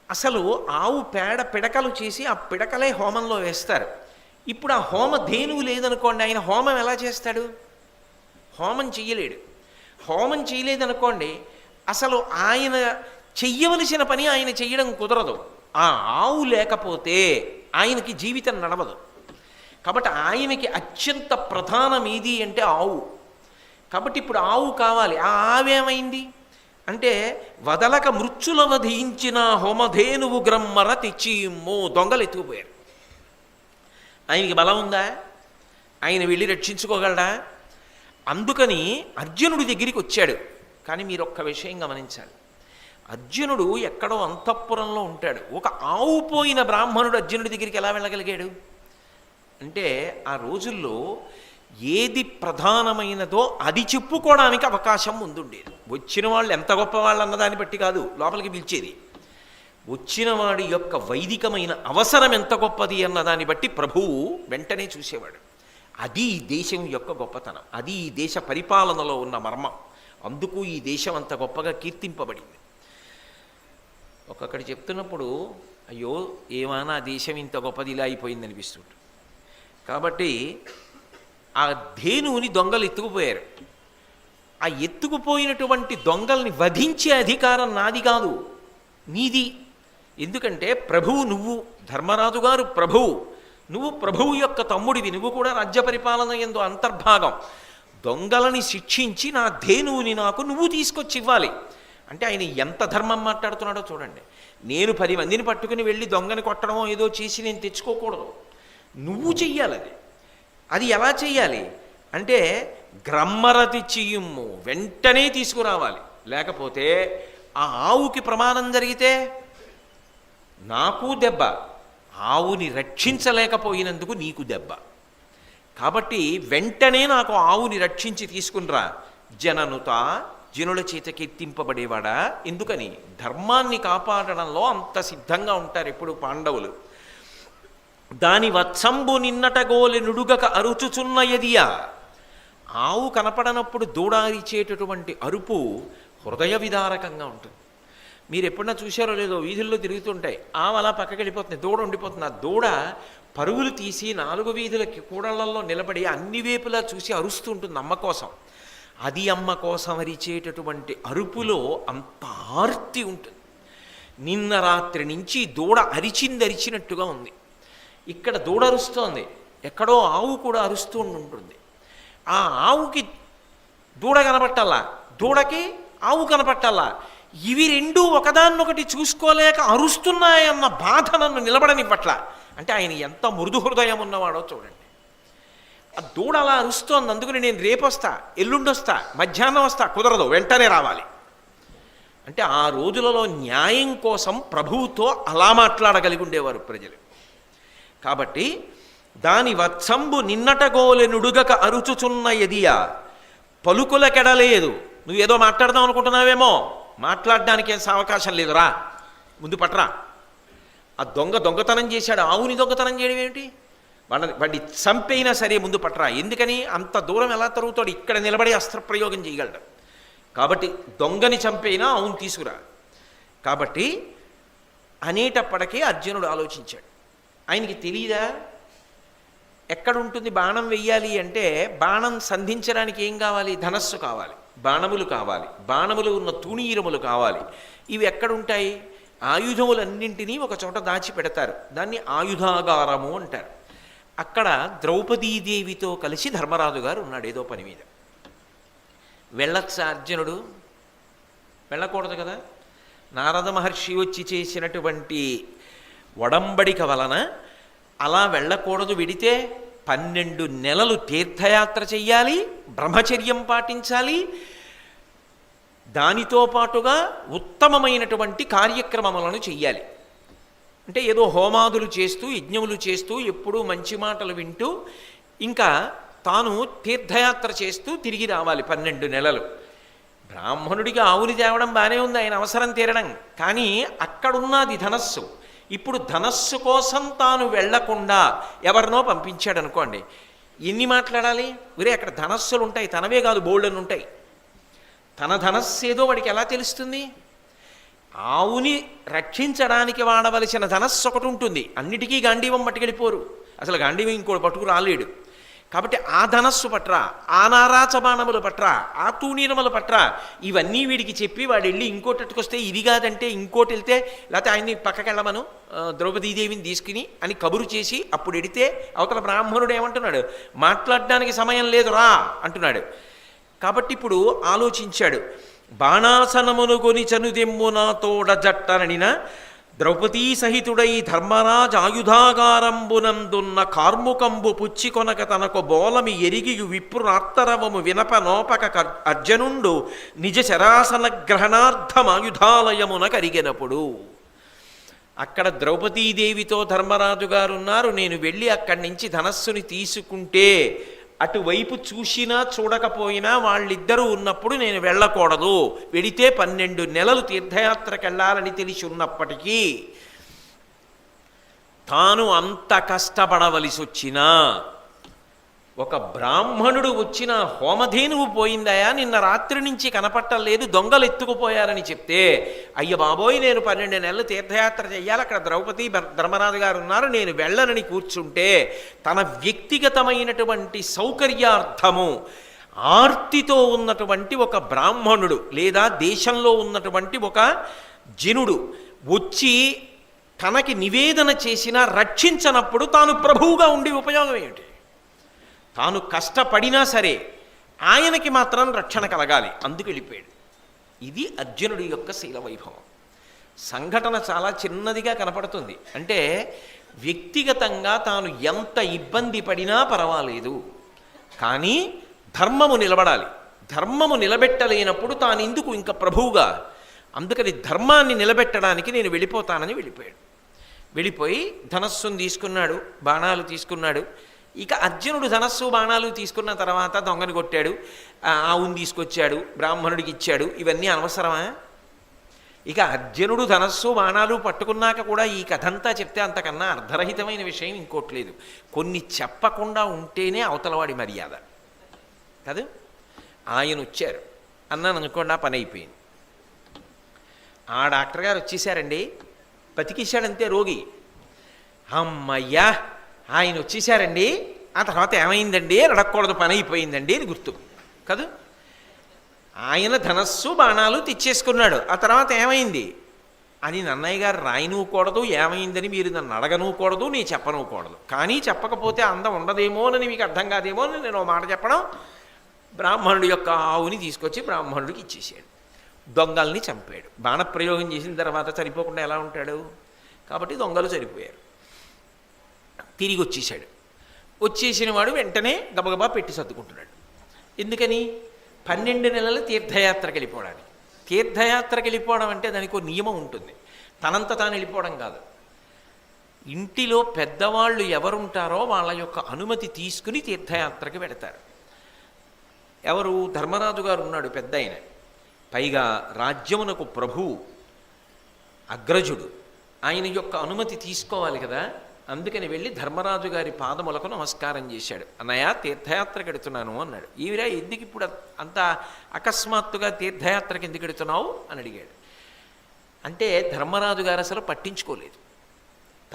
అసలు ఆవు పేడ పిడకలు చేసి ఆ పిడకలే హోమంలో వేస్తారు. ఇప్పుడు ఆ హోమ ధేనువు లేదనుకోండి, ఆయన హోమం ఎలా చేస్తాడు? హోమం చెయ్యలేడు. హోమం చేయలేదనుకోండి, అసలు ఆయన చెయ్యవలసిన పని ఆయన చెయ్యడం కుదరదు. ఆ ఆవు లేకపోతే ఆయనకి జీవితం నడవదు. కాబట్టి ఆయనకి అత్యంత ప్రధానం ఏది అంటే ఆవు. కాబట్టి ఇప్పుడు ఆవు కావాలి. ఆ ఆవేమైంది అంటే వదలక మృత్యుల వధించిన హోమధేనువు గ్రమ్మర తెచ్చిమ్మో, దొంగలు ఎత్తుకుపోయారు. ఆయనకి బలం ఉందా? ఆయన వెళ్ళి రక్షించుకోగలడా? అందుకని అర్జునుడి దగ్గరికి వచ్చాడు. కానీ మీరు ఒక్క విషయం గమనించాలి, అర్జునుడు ఎక్కడో అంతఃపురంలో ఉంటాడు. ఒక ఆవు పోయిన బ్రాహ్మణుడు అర్జునుడి దగ్గరికి ఎలా వెళ్ళగలిగాడు అంటే, ఆ రోజుల్లో ఏది ప్రధానమైనదో అది చెప్పుకోవడానికి అవకాశం ముందుండేది. వచ్చిన వాళ్ళు ఎంత గొప్పవాళ్ళు అన్నదాన్ని బట్టి కాదు లోపలికి పిలిచేది, వచ్చిన వాడి యొక్క వైదికమైన అవసరం ఎంత గొప్పది అన్నదాన్ని బట్టి ప్రభువు వెంటనే చూసేవాడు. అది ఈ దేశం యొక్క గొప్పతనం, అది ఈ దేశ పరిపాలనలో ఉన్న మర్మం. అందుకు ఈ దేశం అంత గొప్పగా కీర్తింపబడింది. ఒక్కొక్కటి చెప్తున్నప్పుడు అయ్యో ఏమైనా ఆ దేశం ఇంత గొప్పది ఇలా అయిపోయింది అనిపిస్తుంది. కాబట్టి ఆ ధేనువుని దొంగలు ఎత్తుకుపోయారు. ఆ ఎత్తుకుపోయినటువంటి దొంగల్ని వధించే అధికారం నాది కాదు, నీది. ఎందుకంటే ప్రభువు నువ్వు, ధర్మరాజు గారు ప్రభువు, నువ్వు ప్రభువు యొక్క తమ్ముడివి, నువ్వు కూడా రాజ్య పరిపాలన యందు అంతర్భాగం. దొంగలని శిక్షించి నా ధేనువుని నాకు నువ్వు తీసుకొచ్చి ఇవ్వాలి అంటే ఆయన ఎంత ధర్మం మాట్లాడుతున్నాడో చూడండి. నేను 10 మందిని పట్టుకుని వెళ్ళి దొంగని కొట్టడమో ఏదో చేసి నేను తెచ్చుకోకూడదు, నువ్వు చెయ్యాలి. అది ఎలా చెయ్యాలి అంటే గ్రమ్మరతి చెయ్యము, వెంటనే తీసుకురావాలి. లేకపోతే ఆ ఆవుకి ప్రమాదం జరిగితే నాకు దెబ్బ, ఆవుని రక్షించలేకపోయినందుకు నీకు దెబ్బ. కాబట్టి వెంటనే నాకు ఆవుని రక్షించి తీసుకునిరా. జననుత, జనుల చేత కీర్తింపబడేవాడా. ఎందుకని? ధర్మాన్ని కాపాడడంలో అంత సిద్ధంగా ఉంటారు ఎప్పుడు పాండవులు. దాని వత్సంబు నిన్నటగోలె నుడుగక అరుచుచున్న ఎదియా. ఆవు కనపడనప్పుడు దూడ అరిచేటటువంటి అరుపు హృదయ విదారకంగా ఉంటుంది. మీరు ఎప్పుడన్నా చూశారో లేదో, వీధుల్లో తిరుగుతుంటాయి, ఆవు అలా పక్కకి వెళ్ళిపోతుంది, దూడ ఉండిపోతుంది. ఆ దూడ పరుగులు తీసి 4 వీధుల కూడళ్లలో నిలబడి అన్ని వేపులా చూసి అరుస్తూ ఉంటుంది అమ్మ కోసం. అది అమ్మ కోసం అరిచేటటువంటి అరుపులో అంత ఆర్తి ఉంటుంది. నిన్న రాత్రి నుంచి దూడ అరిచినట్టుగా ఉంది. ఇక్కడ దూడ అరుస్తోంది, ఎక్కడో ఆవు కూడా అరుస్తూ ఉంటుంది. ఆ ఆవుకి దూడ కనపట్టాలా, దూడకి ఆవు కనపట్టాలా. ఇవి రెండూ ఒకదాన్నొకటి చూసుకోలేక అరుస్తున్నాయన్న బాధ నన్ను నిలబడనివ్వట్లా. అంటే ఆయన ఎంత మృదు హృదయం ఉన్నవాడో చూడండి. ఆ దూడ అలా అరుస్తోంది, అందుకని నేను రేపు వస్తా, ఎల్లుండి వస్తా, మధ్యాహ్నం వస్తా, కుదరదు, వెంటనే రావాలి. అంటే ఆ రోజులలో న్యాయం కోసం ప్రభువుతో అలా మాట్లాడగలిగి ఉండేవారు ప్రజలు. కాబట్టి దాని వత్సంబు నిన్నటగోలె నుడుగక అరుచుచున్న ఎదియా. పలుకులకెడలేదు. నువ్వేదో మాట్లాడదాం అనుకుంటున్నావేమో, మాట్లాడడానికి ఏం అవకాశం లేదురా, ముందు పట్రా. ఆ దొంగతనం చేశాడు, ఆవుని దొంగతనం చేయడం ఏమిటి? వాడిని చంపైనా సరే ముందు పట్రా. ఎందుకని? అంత దూరం ఎలా తరుగుతాడు, ఇక్కడ నిలబడి అస్త్రప్రయోగం చేయగలడు. కాబట్టి దొంగని చంపైనా ఆవుని తీసుకురా. కాబట్టి అనేటప్పటికీ అర్జునుడు ఆలోచించాడు. ఆయనకి తెలియదా ఎక్కడుంటుంది బాణం వెయ్యాలి అంటే? బాణం సంధించడానికి ఏం కావాలి? ధనస్సు కావాలి, బాణములు కావాలి, బాణములు ఉన్న తూణీరములు కావాలి. ఇవి ఎక్కడుంటాయి? ఆయుధములన్నింటినీ ఒక చోట దాచిపెడతారు, దాన్ని ఆయుధాగారము అంటారు. అక్కడ ద్రౌపదీదేవితో కలిసి ధర్మరాజు గారు ఉన్నాడు ఏదో పని మీద. వెళ్ళొచ్చా అర్జునుడు? వెళ్ళకూడదు కదా. నారద మహర్షి వచ్చి చేసినటువంటి ఒడంబడిక వలన అలా వెళ్ళకూడదు. వెడితే 12 నెలలు తీర్థయాత్ర చెయ్యాలి, బ్రహ్మచర్యం పాటించాలి, దానితో పాటుగా ఉత్తమమైనటువంటి కార్యక్రమములను చెయ్యాలి. అంటే ఏదో హోమాదులు చేస్తూ యజ్ఞములు చేస్తూ ఎప్పుడూ మంచి మాటలు వింటూ ఇంకా తాను తీర్థయాత్ర చేస్తూ తిరిగి రావాలి 12 నెలలు. బ్రాహ్మణుడికి ఆవుని తేవడం బాగానే ఉంది, ఆయన అవసరం తీరడం. కానీ అక్కడున్నది ధనస్సు. ఇప్పుడు ధనస్సు కోసం తాను వెళ్లకుండా ఎవరినో పంపించాడు అనుకోండి, ఎన్ని మాట్లాడాలి? ఒరే అక్కడ ధనస్సులు ఉంటాయి, తనవే కాదు బోల్డెన్ ఉంటాయి. తన ధనస్సు ఏదో వాడికి ఎలా తెలుస్తుంది? ఆవుని రక్షించడానికి వాడవలసిన ధనస్సు ఒకటి ఉంటుంది, అన్నిటికీ గాంధీవం పట్టుకెళ్ళిపోరు, అసలు గాంధీవం ఇంకోటి పట్టుకు రాలేడు. కాబట్టి ఆ ధనస్సు పట్రా, ఆ నారాచ బాణములు పట్రా, ఆ తూణీరములు పట్రా, ఇవన్నీ వీడికి చెప్పి వాడు వెళ్ళి ఇంకోటట్టుకొస్తే ఇది కాదంటే ఇంకోటి వెళ్తే, లేకపోతే ఆయన్ని పక్కకెళ్ళమను ద్రౌపదీదేవిని తీసుకుని అని కబురు చేసి అప్పుడు ఎడితే అవతల బ్రాహ్మణుడు ఏమంటున్నాడు? మాట్లాడడానికి సమయం లేదు రా అంటున్నాడు. కాబట్టి ఇప్పుడు ఆలోచించాడు. బాణాసనమును కొని చనుదెమ్మునా తోడ జట్టనడిన ద్రౌపదీ సహితుడై ధర్మరాజ ఆయుధాగారంబునందున్న కార్ముకంబు పుచ్చికొనక తనకు బోలమి ఎరిగియు విప్రునార్తరవము వినప నోపక అర్జునుండు నిజ శరాసన గ్రహణార్థమాయుధాలయమున కరిగినప్పుడు. అక్కడ ద్రౌపదీదేవితో ధర్మరాజు గారు ఉన్నారు. నేను వెళ్ళి అక్కడి నుంచి ధనస్సుని తీసుకుంటే అటువైపు చూసినా చూడకపోయినా వాళ్ళిద్దరూ ఉన్నప్పుడు నేను వెళ్ళకూడదు. వెడితే 12 నెలలు తీర్థయాత్రకు వెళ్ళాలని తెలిసి ఉన్నప్పటికీ తాను అంత కష్టపడవలసి వచ్చినా ఒక బ్రాహ్మణుడు వచ్చిన హోమధేనువు పోయిందయా, నిన్న రాత్రి నుంచి కనపట్టలేదు, దొంగలు ఎత్తుకుపోయారని చెప్తే, అయ్య బాబోయ్ నేను 12 నెలలు తీర్థయాత్ర చెయ్యాలి, అక్కడ ద్రౌపది ధర్మరాజు గారు ఉన్నారు, నేను వెళ్ళనని కూర్చుంటే తన వ్యక్తిగతమైనటువంటి సౌకర్యార్థము ఆర్తితో ఉన్నటువంటి ఒక బ్రాహ్మణుడు లేదా దేశంలో ఉన్నటువంటి ఒక జనుడు వచ్చి తనకి నివేదన చేసినా రక్షించనప్పుడు తాను ప్రభువుగా ఉండి ఉపయోగం ఏమిటి? తాను కష్టపడినా సరే ఆయనకి మాత్రం రక్షణ కలగాలి, అందుకు వెళ్ళిపోయాడు. ఇది అర్జునుడి యొక్క శీల వైభవం. సంఘటన చాలా చిన్నదిగా కనపడుతుంది. అంటే వ్యక్తిగతంగా తాను ఎంత ఇబ్బంది పడినా పర్వాలేదు, కానీ ధర్మము నిలబడాలి. ధర్మము నిలబెట్టలేనప్పుడు తాను ఎందుకు ఇంకా ప్రభువుగా అందుకని ధర్మాన్ని నిలబెట్టడానికి నేను వెళ్ళిపోతానని వెళ్ళిపోయాడు. వెళ్ళిపోయి ధనస్సును తీసుకున్నాడు, బాణాలు తీసుకున్నాడు. ఇక అర్జునుడు ధనస్సు బాణాలు తీసుకున్న తర్వాత దొంగని కొట్టాడు, ఆవుని తీసుకొచ్చాడు, బ్రాహ్మణుడికి ఇచ్చాడు. ఇవన్నీ అనవసరమా? ఇక అర్జునుడు ధనస్సు బాణాలు పట్టుకున్నాక కూడా ఈ కథంతా చెప్తే అంతకన్నా అర్ధరహితమైన విషయం ఇంకోటి లేదు. కొన్ని చెప్పకుండా ఉంటేనే అవతలవాడి మర్యాద కాదు. ఆయన వచ్చారు అన్నాను అనుకోండి, ఆ పని అయిపోయింది. ఆ డాక్టర్ గారు వచ్చేసారండి, బతికిశాడంతే రోగి. అమ్మయ్యా ఆయన వచ్చేసారండి, ఆ తర్వాత ఏమైందండి, అడగకూడదు, పని అయిపోయిందండి అని గుర్తు కాదు. ఆయన ధనస్సు బాణాలు తెచ్చేసుకున్నాడు, ఆ తర్వాత ఏమైంది అని నన్నయ్య గారు రాయనుకూడదు, ఏమైందని మీరు నన్ను అడగనుకూడదు, నేను చెప్పనుకూడదు. కానీ చెప్పకపోతే అందం ఉండదేమోనని మీకు అర్థం కాదేమో అని నేను మాట చెప్పడం. బ్రాహ్మణుడి యొక్క ఆవుని తీసుకొచ్చి బ్రాహ్మణుడికి ఇచ్చేసాడు, దొంగల్ని చంపాడు. బాణప్రయోగం చేసిన తర్వాత చనిపోకుండా ఎలా ఉంటాడు? కాబట్టి దొంగలు చనిపోయారు. తిరిగి వచ్చేసాడు. వచ్చేసిన వాడు వెంటనే గబగబా పెట్టి సర్దుకుంటున్నాడు. ఎందుకని? 12 నెలలు తీర్థయాత్రకి వెళ్ళిపోవడానికి. తీర్థయాత్రకి వెళ్ళిపోవడం అంటే దానికి ఒక నియమం ఉంటుంది, తనంత తాను వెళ్ళిపోవడం కాదు. ఇంటిలో పెద్దవాళ్ళు ఎవరుంటారో వాళ్ళ యొక్క అనుమతి తీసుకుని తీర్థయాత్రకి వెళతారు. ఎవరు? ధర్మరాజు గారు ఉన్నాడు, పెద్ద ఆయన, పైగా రాజ్యమునకు ప్రభువు, అగ్రజుడు. ఆయన యొక్క అనుమతి తీసుకోవాలి కదా. అందుకని వెళ్ళి ధర్మరాజు గారి పాదములకు నమస్కారం చేశాడు. అన్నయ్య తీర్థయాత్రకి ఎడుతున్నాను అన్నాడు. ఈవిరా ఎందుకు ఇప్పుడు అంత అకస్మాత్తుగా తీర్థయాత్రకి ఎందుకు ఎడుతున్నావు అని అడిగాడు. అంటే ధర్మరాజు గారు అసలు పట్టించుకోలేదు.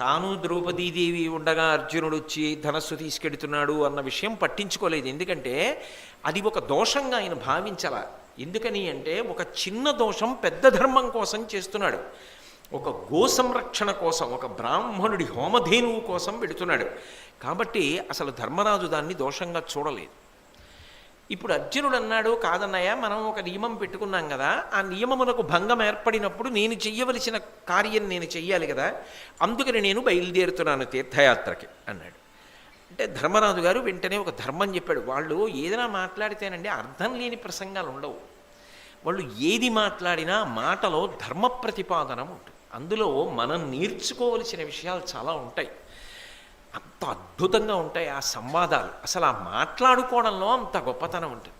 తాను ద్రౌపదీదేవి ఉండగా అర్జునుడు వచ్చి ధనస్సు తీసుకెడుతున్నాడు అన్న విషయం పట్టించుకోలేదు. ఎందుకంటే అది ఒక దోషంగా ఆయన భావించాల. ఎందుకని అంటే ఒక చిన్న దోషం పెద్ద ధర్మం కోసం చేస్తున్నాడు, ఒక గో సంరక్షణ కోసం, ఒక బ్రాహ్మణుడి హోమధేనువు కోసం పెడుతున్నాడు. కాబట్టి అసలు ధర్మరాజు దాన్ని దోషంగా చూడలేదు. ఇప్పుడు అర్జునుడు అన్నాడు, కాదన్నయ్య మనం ఒక నియమం పెట్టుకున్నాం కదా, ఆ నియమమునకు భంగం ఏర్పడినప్పుడు నేను చెయ్యవలసిన కార్యం నేను చెయ్యాలి కదా, అందుకని నేను బయలుదేరుతున్నాను తీర్థయాత్రకి అన్నాడు. అంటే ధర్మరాజు గారు వెంటనే ఒక ధర్మం చెప్పాడు. వాళ్ళు ఏదైనా మాట్లాడితేనండి అర్థం లేని ప్రసంగాలు ఉండవు. వాళ్ళు ఏది మాట్లాడినా మాటలో ధర్మ ప్రతిపాదన ఉంటుంది, అందులో మనం నేర్చుకోవలసిన విషయాలు చాలా ఉంటాయి. అంత అద్భుతంగా ఉంటాయి ఆ సంవాదాలు. అసలు ఆ మాట్లాడుకోవడంలో అంత గొప్పతనం ఉంటుంది.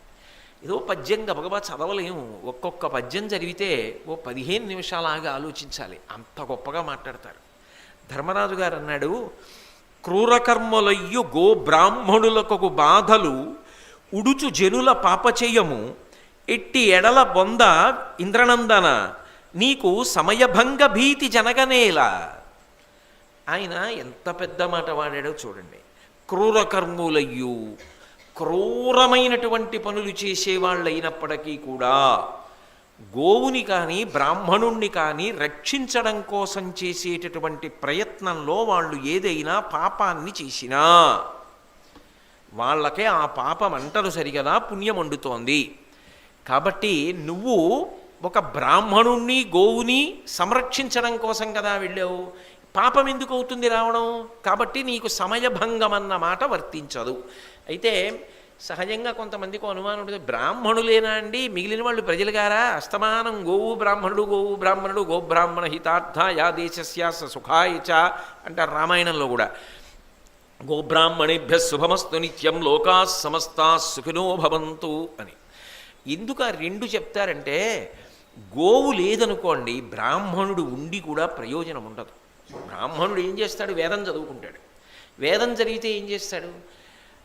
ఏదో పద్యం గబగబా చదవలేము, ఒక్కొక్క పద్యం చదివితే ఓ 15 నిమిషాలాగా ఆలోచించాలి, అంత గొప్పగా మాట్లాడతారు. ధర్మరాజు గారు అన్నాడు, క్రూరకర్మలయ్యు గో బ్రాహ్మణులకు బాధలు ఉడుచు జనుల పాపచేయము ఎట్టి ఎడల బొంద ఇంద్రనందన నీకు సమయభంగ భీతి జనగనేలా. ఆయన ఎంత పెద్ద మాట వాడాడో చూడండి. క్రూరకర్ములయ్యు, క్రూరమైనటువంటి పనులు చేసేవాళ్ళైనప్పటికీ కూడా గోవుని కానీ బ్రాహ్మణుణ్ణి కానీ రక్షించడం కోసం చేసేటటువంటి ప్రయత్నంలో వాళ్ళు ఏదైనా పాపాన్ని చేసినా వాళ్ళకే ఆ పాపం అంటరు సరిగదా, పుణ్యం వండుతోంది. కాబట్టి నువ్వు ఒక బ్రాహ్మణుణ్ణి గోవుని సంరక్షించడం కోసం కదా వెళ్ళావు, పాపం ఎందుకు అవుతుంది రావడం? కాబట్టి నీకు సమయభంగం అన్న మాట వర్తించదు. అయితే సహజంగా కొంతమందికి అనుమానం ఉంటుంది, బ్రాహ్మణులేనా అండి మిగిలిన వాళ్ళు ప్రజలు గారా? అస్తమానం గోవు బ్రాహ్మణుడు గోవు బ్రాహ్మణుడు గోబ్రాహ్మణ హితార్థ యా దేశస్య సుఖాయ చ అంటారు రామాయణంలో కూడా. గోబ్రాహ్మణేభ్య శుభమస్తు నిత్యం లోకా సమస్తా సుఖినో భవంతు అని. ఎందుకు ఆ రెండు చెప్తారంటే, గోవు లేదనుకోండి బ్రాహ్మణుడు ఉండి కూడా ప్రయోజనం ఉండదు. బ్రాహ్మణుడు ఏం చేస్తాడు? వేదం చదువుకుంటాడు. వేదం చదివితే ఏం చేస్తాడు?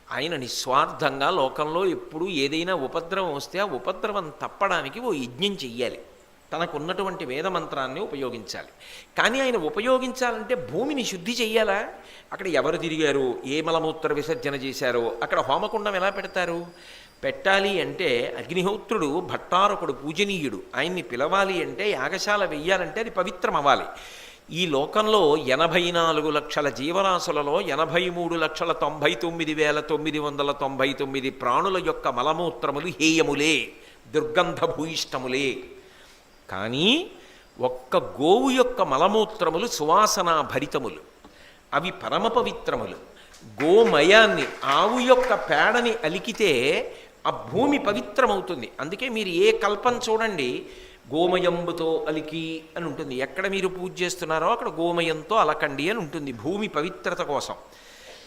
ఆయన నిస్వార్థంగా లోకంలో ఎప్పుడు ఏదైనా ఉపద్రవం వస్తే ఆ ఉపద్రవం తప్పడానికి ఓ యజ్ఞం చెయ్యాలి, తనకున్నటువంటి వేదమంత్రాన్ని ఉపయోగించాలి. కానీ ఆయన ఉపయోగించాలంటే భూమిని శుద్ధి చెయ్యాలా? అక్కడ ఎవరు తిరిగారు, ఏ మలమూత్ర విసర్జన చేశారో అక్కడ హోమకుండం ఎలా పెడతారు? పెట్టాలి అంటే అగ్నిహోత్రుడు భట్టారకుడు పూజనీయుడు, ఆయన్ని పిలవాలి అంటే యాగశాల వెయ్యాలంటే అది పవిత్రం అవ్వాలి. ఈ లోకంలో 84 లక్షల జీవరాశులలో 83,99,999 ప్రాణుల యొక్క మలమూత్రములు హేయములే, దుర్గంధభూయిష్టములే. కానీ ఒక్క గోవు యొక్క మలమూత్రములు సువాసనా భరితములు, అవి పరమ పవిత్రములు. గోమయాన్ని, ఆవు యొక్క పేడని అలికితే ఆ భూమి పవిత్రమవుతుంది. అందుకే మీరు ఏ కల్పం చూడండి, గోమయంబుతో అలికి అని ఉంటుంది. ఎక్కడ మీరు పూజ చేస్తున్నారో అక్కడ గోమయంతో అలకండి అని ఉంటుంది, భూమి పవిత్రత కోసం.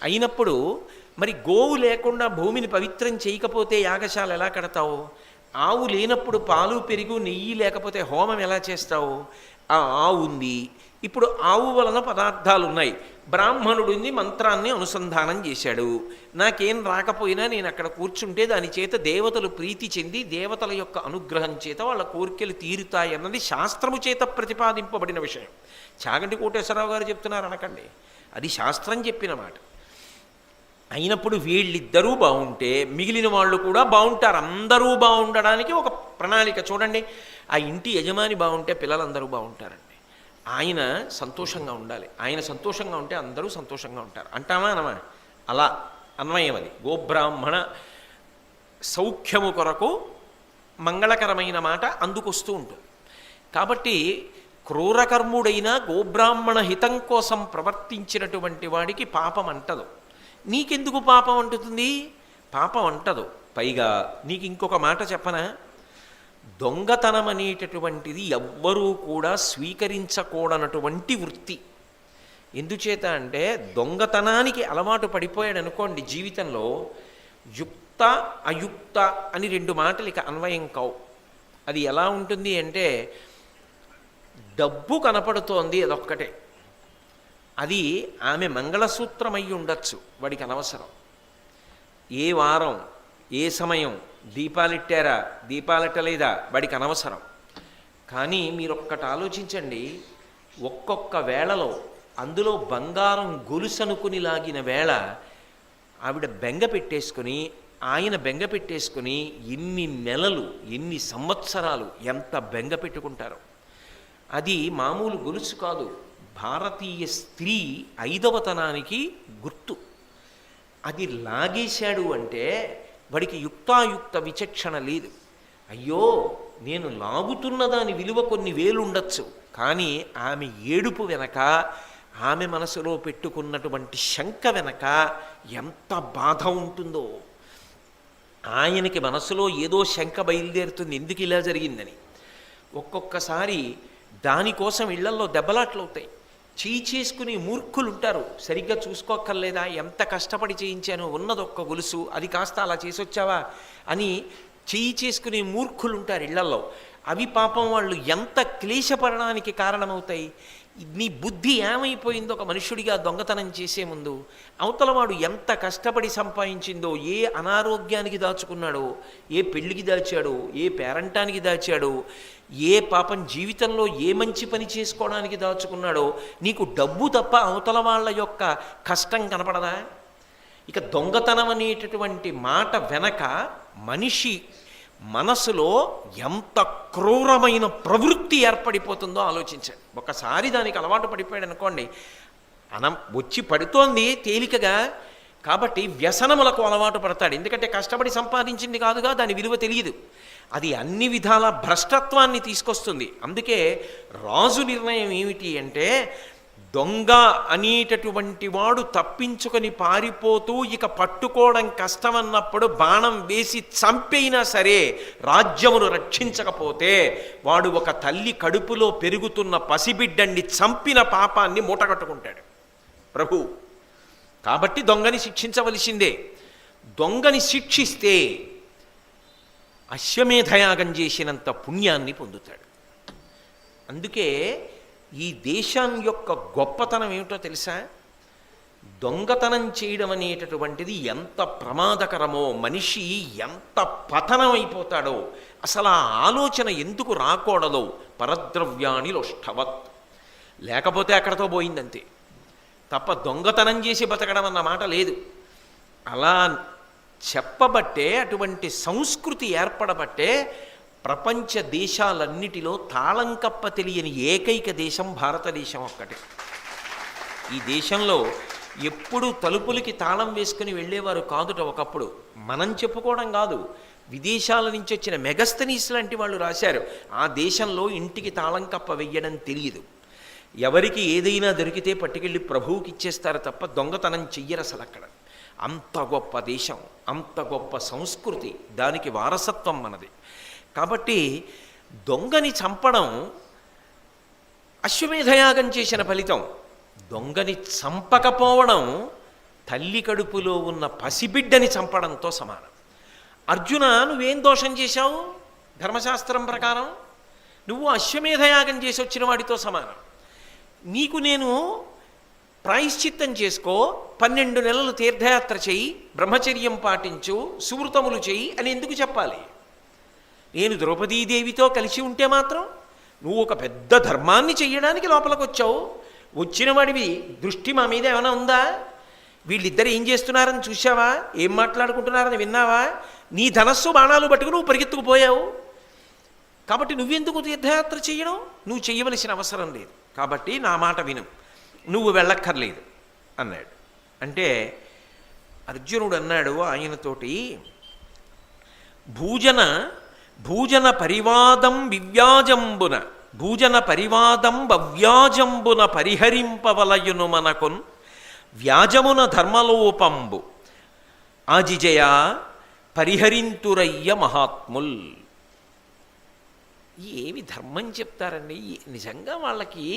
అయినప్పుడు మరి గోవు లేకుండా భూమిని పవిత్రం చేయకపోతే యాగశాల ఎలా కడతావు? ఆవు లేనప్పుడు పాలు పెరుగు నెయ్యి లేకపోతే హోమం ఎలా చేస్తావు? ఆ ఆవు ఉంది, ఇప్పుడు ఆవు వలన పదార్థాలు ఉన్నాయి, బ్రాహ్మణుడిని మంత్రాన్ని అనుసంధానం చేశాడు, నాకేం రాకపోయినా నేను అక్కడ కూర్చుంటే దాని చేత దేవతలు ప్రీతి చెంది దేవతల యొక్క అనుగ్రహం చేత వాళ్ళ కోరికలు తీరుతాయన్నది శాస్త్రము చేత ప్రతిపాదింపబడిన విషయం. చాగంటి కోటేశ్వరరావు గారు చెప్తున్నారు అనకండి, అది శాస్త్రం చెప్పిన మాట. అయినప్పుడు వీళ్ళిద్దరూ బాగుంటే మిగిలిన వాళ్ళు కూడా బాగుంటారు. అందరూ బాగుండడానికి ఒక ప్రణాళిక చూడండి. ఆ ఇంటి యజమాని బాగుంటే పిల్లలందరూ బాగుంటారండి. ఆయన సంతోషంగా ఉండాలి, ఆయన సంతోషంగా ఉంటే అందరూ సంతోషంగా ఉంటారు. అంటామా అనమా? అలా అన్వయం అది. గోబ్రాహ్మణ సౌఖ్యము కొరకు మంగళకరమైన మాట అందుకొస్తూ ఉంటుంది. కాబట్టి క్రూరకర్ముడైన గోబ్రాహ్మణ హితం కోసం ప్రవర్తించినటువంటి వాడికి పాపం అంటదు. నీకెందుకు పాపం అంటుతుంది? పాపం అంటదు. పైగా నీకు ఇంకొక మాట చెప్పనా? దొంగతనం అనేటటువంటిది ఎవ్వరూ కూడా స్వీకరించకూడనటువంటి వృత్తి. ఎందుచేత అంటే దొంగతనానికి అలవాటు పడిపోయాడు అనుకోండి, జీవితంలో యుక్త అయుక్త అని రెండు మాటలు ఇక అన్వయం కావు. అది ఎలా ఉంటుంది అంటే, డబ్బు కనపడుతోంది అదొక్కటే, అది ఆమె మంగళసూత్రం అయి ఉండొచ్చు, వాడికి అనవసరం. ఏ వారం ఏ సమయం దీపాలెట్టారా దీపాలెట్టలేదా వాడికి అనవసరం. కానీ మీరొక్కటి ఆలోచించండి, ఒక్కొక్క వేళలో అందులో బంగారం గొలుసనుకుని లాగిన వేళ ఆవిడ బెంగ పెట్టేసుకుని ఆయన బెంగ పెట్టేసుకుని ఎన్ని నెలలు ఎన్ని సంవత్సరాలు ఎంత బెంగ పెట్టుకుంటారో. అది మామూలు గొలుసు కాదు, భారతీయ స్త్రీ ఐదవతనానికి గుర్తు. అది లాగేశాడు అంటే వాడికి యుక్తాయుక్త విచక్షణ లేదు. అయ్యో నేను లాగుతున్న దాని విలువ కొన్ని వేలు ఉండొచ్చు, కానీ ఆమె ఏడుపు వెనక, ఆమె మనసులో పెట్టుకున్నటువంటి శంక వెనక ఎంత బాధ ఉంటుందో. ఆయనకి మనసులో ఏదో శంక బయలుదేరుతుంది, ఎందుకు ఇలా జరిగిందని. ఒక్కొక్కసారి దానికోసం ఇళ్లల్లో దెబ్బలాట్లు అవుతాయి. చేసుకుని మూర్ఖులు ఉంటారు, సరిగ్గా చూసుకోక్కర్లేదా, ఎంత కష్టపడి చేయించాను, ఉన్నదొక్క గొలుసు, అది కాస్త అలా చేసొచ్చావా అని చేసుకునే మూర్ఖులు ఉంటారు ఇళ్లల్లో. అవి పాపం వాళ్ళు ఎంత క్లేశపడడానికి కారణమవుతాయి. నీ బుద్ధి ఏమైపోయిందో ఒక మనుష్యుడిగా దొంగతనం చేసే ముందు, అవతలవాడు ఎంత కష్టపడి సంపాదించిందో, ఏ అనారోగ్యానికి దాచుకున్నాడో, ఏ పెళ్లికి దాచాడో, ఏ పేరంటానికి దాచాడో, ఏ పాపం జీవితంలో ఏ మంచి పని చేసుకోవడానికి దాచుకున్నాడో, నీకు డబ్బు తప్ప అవతల వాళ్ళ యొక్క కష్టం కనపడదా? ఇక దొంగతనం అనేటటువంటి మాట వెనక మనిషి మనసులో ఎంత క్రూరమైన ప్రవృత్తి ఏర్పడిపోతుందో ఆలోచించండి. ఒకసారి దానికి అలవాటు పడిపోయాడు అనుకోండి, వచ్చి పడుతోంది తేలికగా, కాబట్టి వ్యసనములకు అలవాటు పడతాడు. ఎందుకంటే కష్టపడి సంపాదించింది కాదుగా, దాని విలువ తెలియదు. అది అన్ని విధాల భ్రష్టత్వాన్ని తీసుకొస్తుంది. అందుకే రాజు నిర్ణయం ఏమిటి అంటే, దొంగ అనేటటువంటి వాడు తప్పించుకొని పారిపోతూ ఇక పట్టుకోవడం కష్టమన్నప్పుడు బాణం వేసి చంపైనా సరే రాజ్యమును రక్షించకపోతే వాడు ఒక తల్లి కడుపులో పెరుగుతున్న పసిబిడ్డని చంపిన పాపాన్ని మూటగట్టుకుంటాడు ప్రభు. కాబట్టి దొంగని శిక్షించవలసిందే. దొంగని శిక్షిస్తే అశ్వమేధయాగం చేసినంత పుణ్యాన్ని పొందుతాడు. అందుకే ఈ దేశం యొక్క గొప్పతనం ఏమిటో తెలుసా? దొంగతనం చేయడం అనేటటువంటిది ఎంత ప్రమాదకరమో, మనిషి ఎంత పతనం అయిపోతాడో, అసలు ఆ ఆలోచన ఎందుకు రాకూడదో. పరద్రవ్యాణి లోష్ఠవత్, లేకపోతే అక్కడతో పోయిందంతే తప్ప దొంగతనం చేసి బతకడం అన్న మాట లేదు. అలా చెప్పబట్టే, అటువంటి సంస్కృతి ఏర్పడబట్టే ప్రపంచ దేశాలన్నిటిలో తాళం కప్ప తెలియని ఏకైక దేశం భారతదేశం ఒక్కటే. ఈ దేశంలో ఎప్పుడు తలుపులకి తాళం వేసుకుని వెళ్ళేవారు కాదుట ఒకప్పుడు. మనం చెప్పుకోవడం కాదు, విదేశాల నుంచి వచ్చిన మెగస్తనీస్ లాంటి వాళ్ళు రాశారు, ఆ దేశంలో ఇంటికి తాళం కప్ప వెయ్యడం తెలియదు. ఎవరికి ఏదైనా దొరికితే పట్టుకెళ్ళి ప్రభువుకి ఇచ్చేస్తారు తప్ప దొంగతనం చెయ్యరు అసలు అక్కడ. అంత గొప్ప దేశం, అంత గొప్ప సంస్కృతి, దానికి వారసత్వం మనది. కాబట్టి దొంగని చంపడం అశ్వమేధయాగం చేసిన ఫలితం. దొంగని చంపకపోవడం తల్లి కడుపులో ఉన్న పసిబిడ్డని చంపడంతో సమానం. అర్జున, నువ్వేం దోషం చేశావు? ధర్మశాస్త్రం ప్రకారం నువ్వు అశ్వమేధయాగం చేసి వచ్చిన వాడితో సమానం. నీకు నేను ప్రాయశ్చిత్తం చేసుకో, 12 నెలలు తీర్థయాత్ర చెయ్యి, బ్రహ్మచర్యం పాటించు, సువృతములు చెయ్యి అని ఎందుకు చెప్పాలి? నేను ద్రౌపదీదేవితో కలిసి ఉంటే మాత్రం నువ్వు ఒక పెద్ద ధర్మాన్ని చెయ్యడానికి లోపలికి వచ్చావు. వచ్చిన వాడివి దృష్టి మా మీద ఏమైనా ఉందా? వీళ్ళిద్దరు ఏం చేస్తున్నారని చూసావా? ఏం మాట్లాడుకుంటున్నారని విన్నావా? నీ ధనస్సు బాణాలు పట్టుకుని నువ్వు పరిగెత్తుకుపోయావు. కాబట్టి నువ్వెందుకు తీర్థయాత్ర చెయ్యడం? నువ్వు చెయ్యవలసిన అవసరం లేదు. కాబట్టి నా మాట విను, నువ్వు వెళ్ళక్కర్లేదు అన్నాడు. అంటే అర్జునుడు అన్నాడు ఆయనతోటి, భూజన పరివాదం వివ్యాజంబున భూజన పరివాదం భవ్యాజంబున పరిహరింపవలయును మనకున్ వ్యాజమున ధర్మలోపంబు ఆజిజయ పరిహరింతురయ్య మహాత్ముల్. ఏమి ధర్మం చెప్తారండి! నిజంగా వాళ్ళకి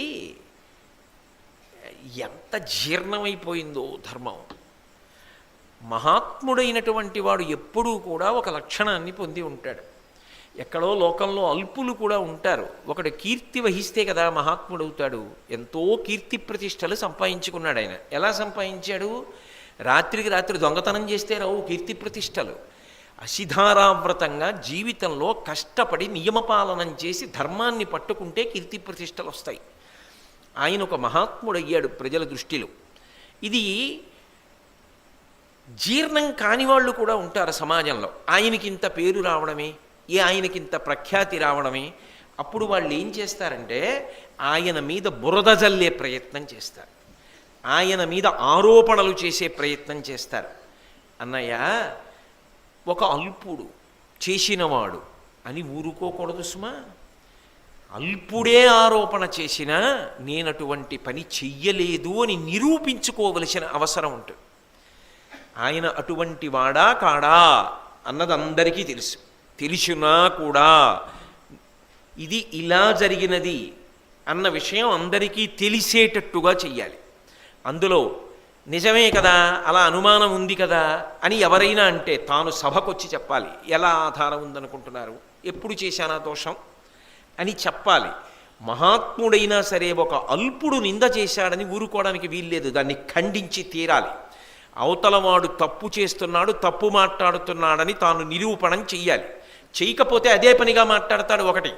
ఎంత జీర్ణమైపోయిందో ధర్మం. మహాత్ముడైనటువంటి వాడు ఎప్పుడూ కూడా ఒక లక్షణాన్ని పొంది ఉంటాడు. ఎక్కడో లోకంలో అల్పులు కూడా ఉంటారు. ఒకడు కీర్తి వహిస్తే కదా మహాత్ముడవుతాడు. ఎంతో కీర్తి ప్రతిష్టలు సంపాదించుకున్నాడు ఆయన. ఎలా సంపాదించాడు? రాత్రికి రాత్రి దొంగతనం చేస్తే రావు కీర్తి ప్రతిష్టలు. అసిధారావ్రతంగా జీవితంలో కష్టపడి నియమపాలనం చేసి ధర్మాన్ని పట్టుకుంటే కీర్తి ప్రతిష్టలు వస్తాయి. ఆయన ఒక మహాత్ముడయ్యాడు ప్రజల దృష్టిలో. ఇది జీర్ణం కాని వాళ్ళు కూడా ఉంటారు సమాజంలో. ఆయనకింత పేరు రావడమే, ఆయనకింత ప్రఖ్యాతి రావడమే. అప్పుడు వాళ్ళు ఏం చేస్తారంటే ఆయన మీద బురద జల్లే ప్రయత్నం చేస్తారు, ఆయన మీద ఆరోపణలు చేసే ప్రయత్నం చేస్తారు. అన్నయ్య, ఒక అల్పుడు చేసినవాడు అని ఊరుకోకూడదు సుమా. అల్పుడే ఆరోపణ చేసినా నేనటువంటి పని చెయ్యలేదు అని నిరూపించుకోవలసిన అవసరం ఉంటుంది. ఆయన అటువంటి వాడా కాడా అన్నది అందరికీ తెలుసు. తెలిసినా కూడా ఇది ఇలా జరిగినది అన్న విషయం అందరికీ తెలిసేటట్టుగా చెయ్యాలి. అందులో నిజమే కదా, అలా అనుమానం ఉంది కదా అని ఎవరైనా అంటే తాను సభకొచ్చి చెప్పాలి. ఎలా ఆధారం ఉందనుకుంటున్నారు? ఎప్పుడు చేశానా దోషం అని చెప్పాలి. మహాత్ముడైనా సరే ఒక అల్పుడు నింద చేశాడని ఊరుకోవడానికి వీల్లేదు, దాన్ని ఖండించి తీరాలి. అవతలవాడు తప్పు చేస్తున్నాడు, తప్పు మాట్లాడుతున్నాడని తాను నిరూపణం చెయ్యాలి. చేయకపోతే అదే పనిగా మాట్లాడతాడు. 1.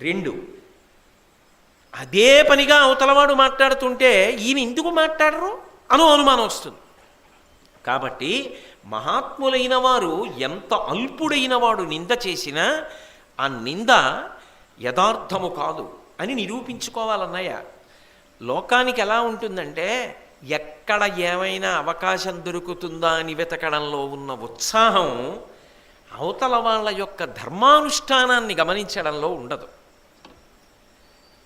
2, అదే పనిగా అవతలవాడు మాట్లాడుతుంటే ఈయన ఎందుకు మాట్లాడరు అనుమానం వస్తుంది. కాబట్టి మహాత్ములైన వారు ఎంత అల్పుడైన వాడు నింద చేసినా ఆ నింద యథార్థము కాదు అని నిరూపించుకోవాలన్నయ్య. లోకానికి ఎలా ఉంటుందంటే ఎక్కడ ఏమైనా అవకాశం దొరుకుతుందా అని వెతకడంలో ఉన్న ఉత్సాహం అవతల వాళ్ళ యొక్క ధర్మానుష్ఠానాన్ని గమనించడంలో ఉండదు.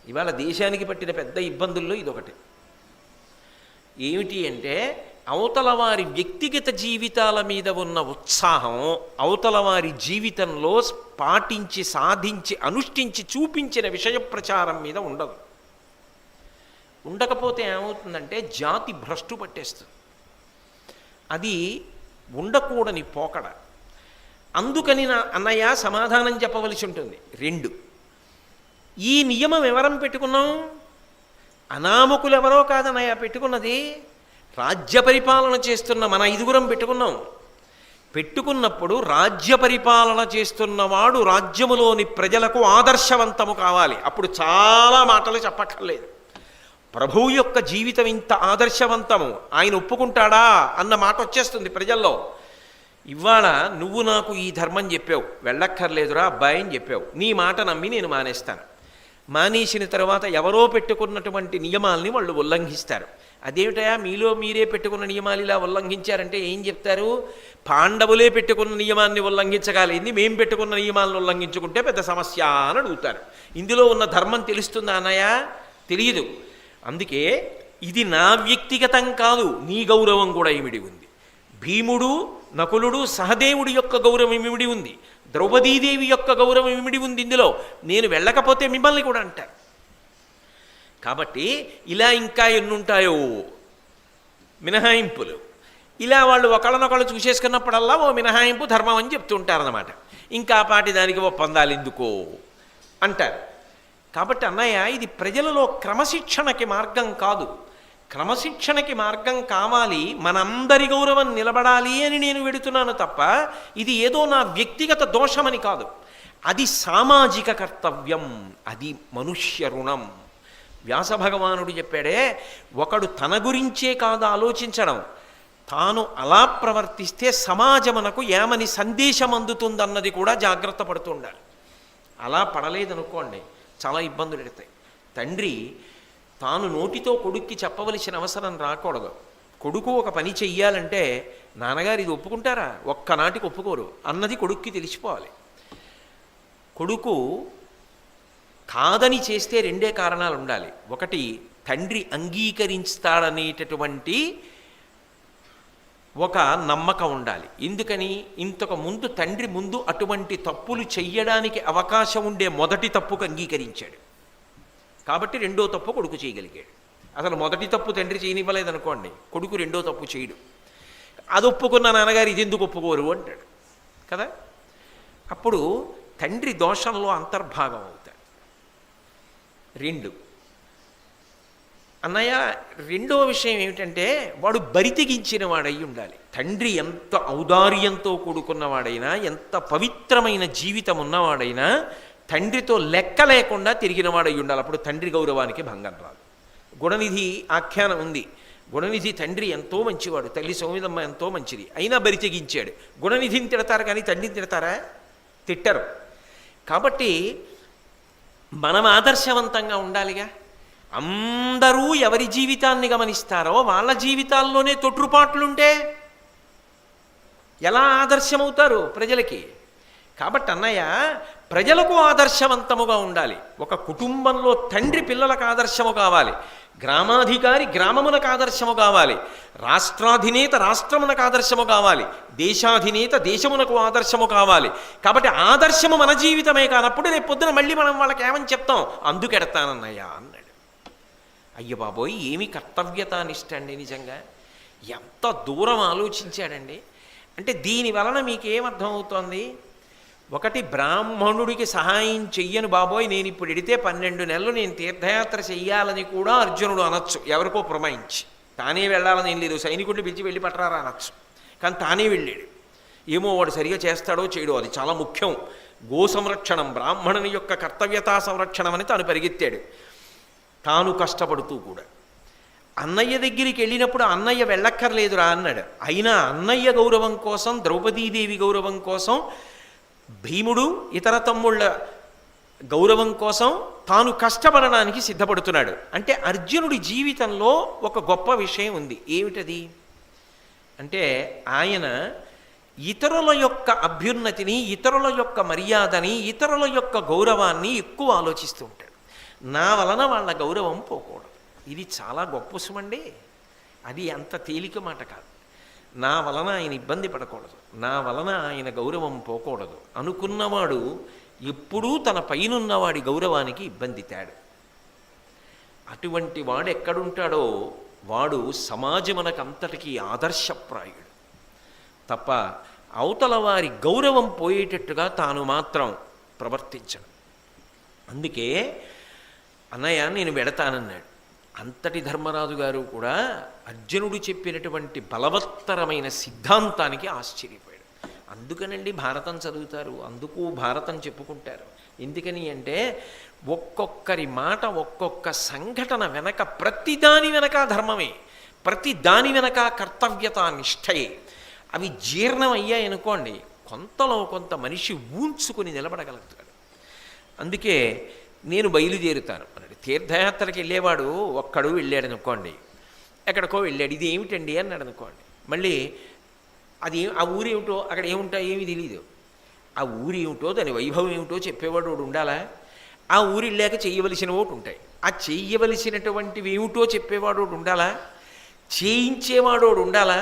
ఇవాళ దేశానికి పట్టిన పెద్ద ఇబ్బందుల్లో ఇదొకటి. ఏమిటి అంటే అవతల వారి వ్యక్తిగత జీవితాల మీద ఉన్న ఉత్సాహం అవతల వారి జీవితంలో పాటించి సాధించి అనుష్ఠించి చూపించిన విషయ ప్రచారం మీద ఉండదు. ఉండకపోతే ఏమవుతుందంటే జాతి భ్రష్టు పట్టేస్తుంది. అది ఉండకూడని పోకడ. అందుకని నా అన్నయ్య సమాధానం చెప్పవలసి ఉంటుంది. 2, ఈ నియమం ఎవరం పెట్టుకున్నాం? అనామకులు ఎవరో కాదన్నయ్య పెట్టుకున్నది, రాజ్య పరిపాలన చేస్తున్న మన 5గురం పెట్టుకున్నాం. పెట్టుకున్నప్పుడు రాజ్య పరిపాలన చేస్తున్నవాడు రాజ్యములోని ప్రజలకు ఆదర్శవంతము కావాలి. అప్పుడు చాలా మాటలు చెప్పక్కర్లేదు. ప్రభువు యొక్క జీవితం ఇంత ఆదర్శవంతము, ఆయన ఒప్పుకుంటాడా అన్న మాట వచ్చేస్తుంది ప్రజల్లో. ఇవాళ నువ్వు నాకు ఈ ధర్మం చెప్పావు, వెళ్ళక్కర్లేదురా అబ్బాయి అని చెప్పావు, నీ మాట నమ్మి నేను మానేస్తాను. మానేసిన తర్వాత ఎవరో పెట్టుకున్నటువంటి నియమాల్ని వాళ్ళు ఉల్లంఘిస్తారు. అదేమిటయా మీలో మీరే పెట్టుకున్న నియమాలు ఇలా ఉల్లంఘించారంటే ఏం చెప్తారు? పాండవులే పెట్టుకున్న నియమాన్ని ఉల్లంఘించగలిగింది మేం పెట్టుకున్న నియమాలను ఉల్లంఘించుకుంటే పెద్ద సమస్య అని అడుగుతారు. ఇందులో ఉన్న ధర్మం తెలుస్తుందా అన్నయ్య? తెలియదు. అందుకే ఇది నా వ్యక్తిగతం కాదు, నీ గౌరవం కూడా ఇమిడి ఉంది. భీముడు, నకులుడు, సహదేవుడి యొక్క గౌరవం ఇమిడి ఉంది, ద్రౌపదీదేవి యొక్క గౌరవం ఇమిడి ఉంది ఇందులో. నేను వెళ్ళకపోతే మిమ్మల్ని కూడా అంటారు. కాబట్టి ఇలా ఇంకా ఎన్నుంటాయో మినహాయింపులు. ఇలా వాళ్ళు ఒకళ్ళనొకళ్ళు చూసేసుకున్నప్పుడల్లా ఓ మినహాయింపు ధర్మం అని చెప్తుంటారన్నమాట. ఇంకా పాటి దానికి ఒప్పందాలు ఎందుకో అంటారు. కాబట్టి అన్నయ్య, ఇది ప్రజలలో క్రమశిక్షణకి మార్గం కాదు. క్రమశిక్షణకి మార్గం కావాలి, మనందరి గౌరవం నిలబడాలి అని నేను వెడుతున్నాను తప్ప ఇది ఏదో నా వ్యక్తిగత దోషమని కాదు. అది సామాజిక కర్తవ్యం, అది మనుష్య రుణం. వ్యాస భగవానుడు చెప్పాడే, ఒకడు తన గురించే కాదు ఆలోచించడం, తాను అలా ప్రవర్తిస్తే సమాజమునకు ఏమని సందేశం అందుతుందన్నది కూడా జాగ్రత్త పడుతుండాలి. అలా పడలేదనుకోండి చాలా ఇబ్బందులు ఎడతాయి. తండ్రి తాను నోటితో కొడుక్కి చెప్పవలసిన అవసరం రాకూడదు. కొడుకు ఒక పని చెయ్యాలంటే నాన్నగారు ఇది ఒప్పుకుంటారా, ఒక్కనాటికి ఒప్పుకోరు అన్నది కొడుక్కి తెలిసిపోవాలి. కొడుకు కాదని చేస్తే రెండే కారణాలు ఉండాలి. ఒకటి, తండ్రి అంగీకరిస్తాడనేటటువంటి ఒక నమ్మకం ఉండాలి. ఎందుకని, ఇంతకు ముందు తండ్రి ముందు అటువంటి తప్పులు చెయ్యడానికి అవకాశం ఉండే మొదటి తప్పుకు అంగీకరించాడు కాబట్టి రెండో తప్పు కొడుకు చేయగలిగాడు. అసలు మొదటి తప్పు తండ్రి చేయనివ్వలేదనుకోండి, కొడుకు రెండో తప్పు చేయడు. అది ఒప్పుకున్న నాన్నగారు ఇది ఎందుకు ఒప్పుకోరు అంటాడు కదా. అప్పుడు తండ్రి దోషంలో అంతర్భాగం అవుతాడు. రెండు, అన్నయ్య రెండవ విషయం ఏమిటంటే వాడు బరితెగించిన వాడై ఉండాలి. తండ్రి ఎంత ఔదార్యంతో కూడుకున్నవాడైనా, ఎంత పవిత్రమైన జీవితం ఉన్నవాడైనా తండ్రితో లెక్క లేకుండా తిరిగినవాడై ఉండాలి. అప్పుడు తండ్రి గౌరవానికి భంగం రాదు. గుణనిధి ఆఖ్యానం ఉంది. గుణనిధి తండ్రి ఎంతో మంచివాడు, తల్లి సౌమిదమ్మ ఎంతో మంచిది, అయినా బరితెగించాడు. గుణనిధిని తిడతారు కానీ తండ్రిని తిడతారా? తిట్టరు. కాబట్టి మనం ఆదర్శవంతంగా ఉండాలిగా. అందరూ ఎవరి జీవితాన్ని గమనిస్తారో వాళ్ళ జీవితాల్లోనే తొట్రుపాట్లుంటే ఎలా ఆదర్శమవుతారు ప్రజలకి? కాబట్టి అన్నయ్య, ప్రజలకు ఆదర్శవంతముగా ఉండాలి. ఒక కుటుంబంలో తండ్రి పిల్లలకు ఆదర్శము కావాలి, గ్రామాధికారి గ్రామమునకు ఆదర్శము కావాలి, రాష్ట్రాధినేత రాష్ట్రమునకు ఆదర్శము కావాలి, దేశాధినేత దేశమునకు ఆదర్శము కావాలి. కాబట్టి ఆదర్శము మన జీవితమే కానప్పుడు రేపు పొద్దున మళ్ళీ మనం వాళ్ళకి ఏమని చెప్తాం? అందుకెడతానన్నయ్య అన్నాడు. అయ్య బాబోయ్, ఏమి కర్తవ్యతానిష్ట అండి! నిజంగా ఎంత దూరం ఆలోచించాడండి. అంటే దీని వలన మీకేమర్థమవుతోంది? ఒకటి, బ్రాహ్మణుడికి సహాయం చెయ్యను బాబోయ్, నేను ఇప్పుడు ఎడితే 12 నెలలు నేను తీర్థయాత్ర చెయ్యాలని కూడా అర్జునుడు అనొచ్చు, ఎవరికో పురమాయించి. తానే వెళ్ళాలని ఏం లేదు, సైనికుడిని పిలిచి వెళ్ళి పట్టరారా అనొచ్చు. కానీ తానే వెళ్ళాడు. ఏమో వాడు సరిగా చేస్తాడో చేయడో, అది చాలా ముఖ్యం. గో సంరక్షణం, బ్రాహ్మణుని యొక్క కర్తవ్యతా సంరక్షణం అని తాను పరిగెత్తాడు, తాను కష్టపడుతూ కూడా. అన్నయ్య దగ్గరికి వెళ్ళినప్పుడు అన్నయ్య వెళ్ళక్కర్లేదురా అన్నాడు. అయినా అన్నయ్య గౌరవం కోసం, ద్రౌపదీదేవి గౌరవం కోసం, భీముడు ఇతర తమ్ముళ్ళ గౌరవం కోసం తాను కష్టపడడానికి సిద్ధపడుతున్నాడు. అంటే అర్జునుడి జీవితంలో ఒక గొప్ప విషయం ఉంది. ఏమిటది అంటే, ఆయన ఇతరుల యొక్క అభ్యున్నతిని, ఇతరుల యొక్క మర్యాదని, ఇతరుల యొక్క గౌరవాన్ని ఎక్కువ ఆలోచిస్తూ ఉంటాడు. నా వలన వాళ్ళ గౌరవం పోకూడదు. ఇది చాలా గొప్ప సుమండి. అది అంత తేలిక మాట కాదు. నా వలన ఆయన ఇబ్బంది పడకూడదు, నా వలన ఆయన గౌరవం పోకూడదు అనుకున్నవాడు ఎప్పుడూ తన పైనున్నవాడి గౌరవానికి ఇబ్బంది తేడు. అటువంటి వాడు ఎక్కడుంటాడో వాడు సమాజమునకంతటికీ ఆదర్శప్రాయుడు తప్ప అవతల వారి గౌరవం పోయేటట్టుగా తాను మాత్రం ప్రవర్తించడు. అందుకే అన్నయ్య నేను వెడతానన్నాడు. అంతటి ధర్మరాజు గారు కూడా అర్జునుడు చెప్పినటువంటి బలవత్తరమైన సిద్ధాంతానికి ఆశ్చర్యపోయాడు. అందుకనండి భారతం చదువుతారు, అందుకు భారతం చెప్పుకుంటారు. ఎందుకని అంటే ఒక్కొక్కరి మాట, ఒక్కొక్క సంఘటన వెనక, ప్రతి దాని వెనక ధర్మమే, ప్రతి దాని వెనక కర్తవ్యత నిష్ఠయే. అవి జీర్ణం అయ్యాయనుకోండి, కొంతలో కొంత మనిషి ఊంచుకుని నిలబడగలుగుతాడు. అందుకే నేను బయలుదేరుతాను అన్నాడు. తీర్థయాత్రకి వెళ్ళేవాడు ఒక్కడు వెళ్ళాడు అనుకోండి, ఎక్కడికో వెళ్ళాడు, ఇది ఏమిటండి అన్నాడు అనుకోండి, మళ్ళీ అది ఆ ఊరేమిటో అక్కడ ఏముంటా ఏమీ తెలియదు. ఆ ఊరు ఏమిటో దాని వైభవం ఏమిటో చెప్పేవాడు ఒకడు ఉండాలా? ఆ ఊరు వెళ్ళాక చెయ్యవలసిన ఒకటి ఉంటాయి, ఆ చెయ్యవలసినటువంటివి ఏమిటో చెప్పేవాడు ఒకటి ఉండాలా? చేయించేవాడు ఒకడు ఉండాలా?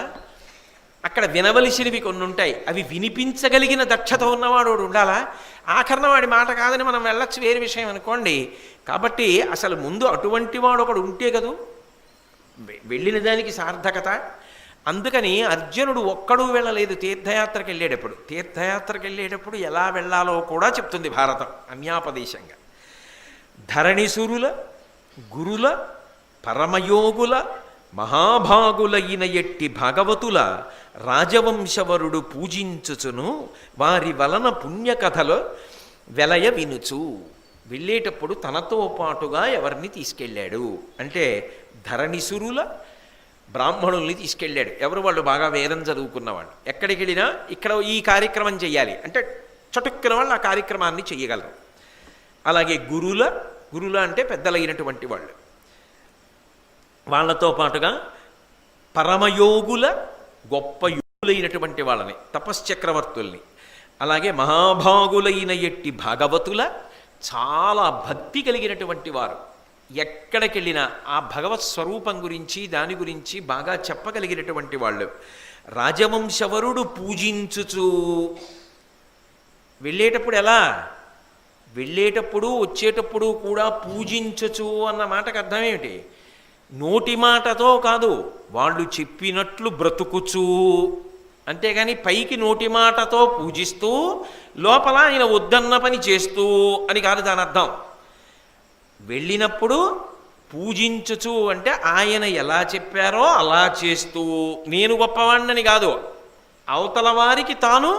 అక్కడ వినవలసినవి కొన్ని ఉంటాయి, అవి వినిపించగలిగిన దక్షత ఉన్నవాడు ఉండాలా. ఆఖరణ వాడి మాట కాదని మనం వెళ్ళొచ్చు, వేరే విషయం అనుకోండి. కాబట్టి అసలు ముందు అటువంటి వాడు ఒకడు ఉంటే కదూ వెళ్ళిన దానికి సార్థకత. అందుకని అర్జునుడు ఒక్కడూ వెళ్ళలేదు తీర్థయాత్రకు వెళ్ళేటప్పుడు. తీర్థయాత్రకు వెళ్ళేటప్పుడు ఎలా వెళ్ళాలో కూడా చెప్తుంది భారతం అన్యాపదేశంగా. ధరణిసురుల గురుల పరమయోగుల మహాభాగులైన ఎట్టి భాగవతుల రాజవంశవరుడు పూజించుచును వారి వలన పుణ్యకథలు వెలయ వినుచు. వెళ్ళేటప్పుడు తనతో పాటుగా ఎవరిని తీసుకెళ్ళాడు అంటే ధరణిసురుల బ్రాహ్మణుల్ని తీసుకెళ్ళాడు. ఎవరు వాళ్ళు? బాగా వేదం చదువుకున్నవాళ్ళు. ఎక్కడికి వెళ్ళినా ఇక్కడ ఈ కార్యక్రమం చెయ్యాలి అంటే చటుక్కున వాళ్ళు ఆ కార్యక్రమాన్ని చెయ్యగలరు. అలాగే గురుల అంటే పెద్దలైనటువంటి వాళ్ళు, వాళ్ళతో పాటుగా పరమయోగుల గొప్ప యోగులైనటువంటి వాళ్ళని, తపశ్చక్రవర్తుల్ని, అలాగే మహాభాగులైన ఎట్టి భాగవతుల చాలా భక్తి కలిగినటువంటి వారు, ఎక్కడికెళ్ళినా ఆ భగవత్ స్వరూపం గురించి దాని గురించి బాగా చెప్పగలిగినటువంటి వాళ్ళు, రాజవంశవరుడు పూజించుచు. వెళ్ళేటప్పుడు ఎలా? వెళ్ళేటప్పుడు వచ్చేటప్పుడు కూడా పూజించచ్చు అన్న మాటకు అర్థమేమిటి? నోటి మాటతో కాదు, వాళ్ళు చెప్పినట్లు బ్రతుకుచు. అంతేగాని పైకి నోటి మాటతో పూజిస్తూ లోపల ఆయన వద్దన్న పని చేస్తూ అని కాదు దాని అర్థం. వెళ్ళినప్పుడు పూజించుచు అంటే ఆయన ఎలా చెప్పారో అలా చేస్తూ, నేను గొప్పవాణ్ణని కాదు, అవతల వారికి తాను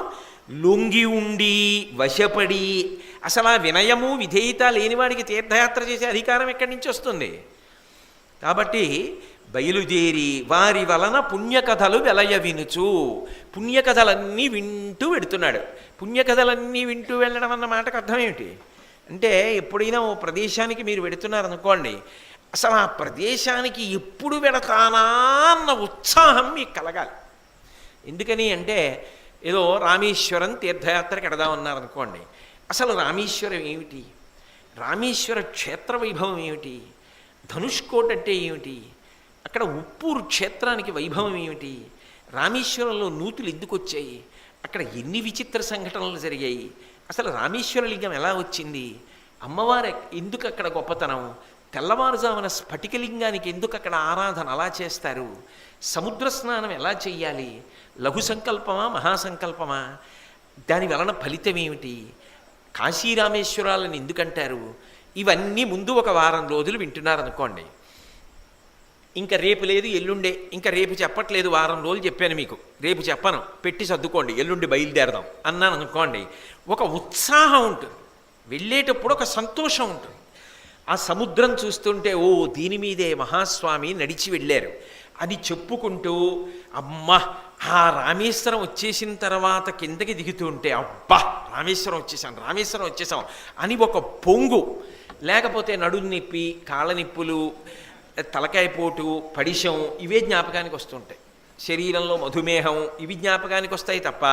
లొంగి ఉండి వశపడి. అసలు ఆ వినయము విధేయత లేనివాడికి తీర్థయాత్ర చేసే అధికారం ఎక్కడి నుంచి వస్తుంది? కాబట్టి బయలుదేరి వారి వలన పుణ్యకథలు వెలయ వినుచు. పుణ్యకథలన్నీ వింటూ వెడుతున్నాడు. పుణ్యకథలన్నీ వింటూ వెళ్ళడం అన్న మాటకు అర్థం ఏమిటి అంటే, ఎప్పుడైనా ఓ ప్రదేశానికి మీరు వెడుతున్నారనుకోండి, అసలు ఆ ప్రదేశానికి ఎప్పుడు వెడతానా అన్న ఉత్సాహం మీకు కలగాలి. ఎందుకని అంటే, ఏదో రామేశ్వరం తీర్థయాత్రకి ఎడదామన్నారనుకోండి, అసలు రామేశ్వరం ఏమిటి, రామేశ్వర క్షేత్ర వైభవం ఏమిటి, ధనుష్కోట్ అంటే ఏమిటి, అక్కడ ఉప్పూరు క్షేత్రానికి వైభవం ఏమిటి, రామేశ్వరంలో నూతులు ఎందుకు వచ్చాయి, అక్కడ ఎన్ని విచిత్ర సంఘటనలు జరిగాయి, అసలు రామేశ్వర లింగం ఎలా వచ్చింది, అమ్మవారు ఎందుకు అక్కడ గొప్పతనం, తెల్లవారుజామున స్ఫటికలింగానికి ఎందుకు అక్కడ ఆరాధన అలా చేస్తారు, సముద్ర స్నానం ఎలా చెయ్యాలి, లఘు సంకల్పమా మహాసంకల్పమా, దాని వలన ఫలితం ఏమిటి, కాశీరామేశ్వరాలను ఎందుకంటారు, ఇవన్నీ ముందు ఒక వారం రోజులు వింటున్నారనుకోండి. ఇంకా రేపు లేదు ఎల్లుండే, ఇంకా రేపు చెప్పట్లేదు, వారం రోజులు చెప్పాను మీకు, రేపు చెప్పను, పెట్టి సర్దుకోండి, ఎల్లుండి బయలుదేరదాం అన్నాను అనుకోండి. ఒక ఉత్సాహం ఉంటుంది, వెళ్ళేటప్పుడు ఒక సంతోషం ఉంటుంది. ఆ సముద్రం చూస్తుంటే ఓ దీని మీదే మహాస్వామి నడిచి వెళ్ళారు అని చెప్పుకుంటూ, అమ్మ ఆ రామేశ్వరం వచ్చేసిన తర్వాత కిందకి దిగుతుంటే అబ్బా రామేశ్వరం వచ్చేసాం అని ఒక పొంగు, లేకపోతే నడుము నొప్పి, కాళ్ళ నిప్పులు, తలకాయ పోటు, పడిశం, ఇవే జ్ఞాపకానికి వస్తుంటాయి. శరీరంలో మధుమేహం ఇవి జ్ఞాపకానికి వస్తాయి తప్ప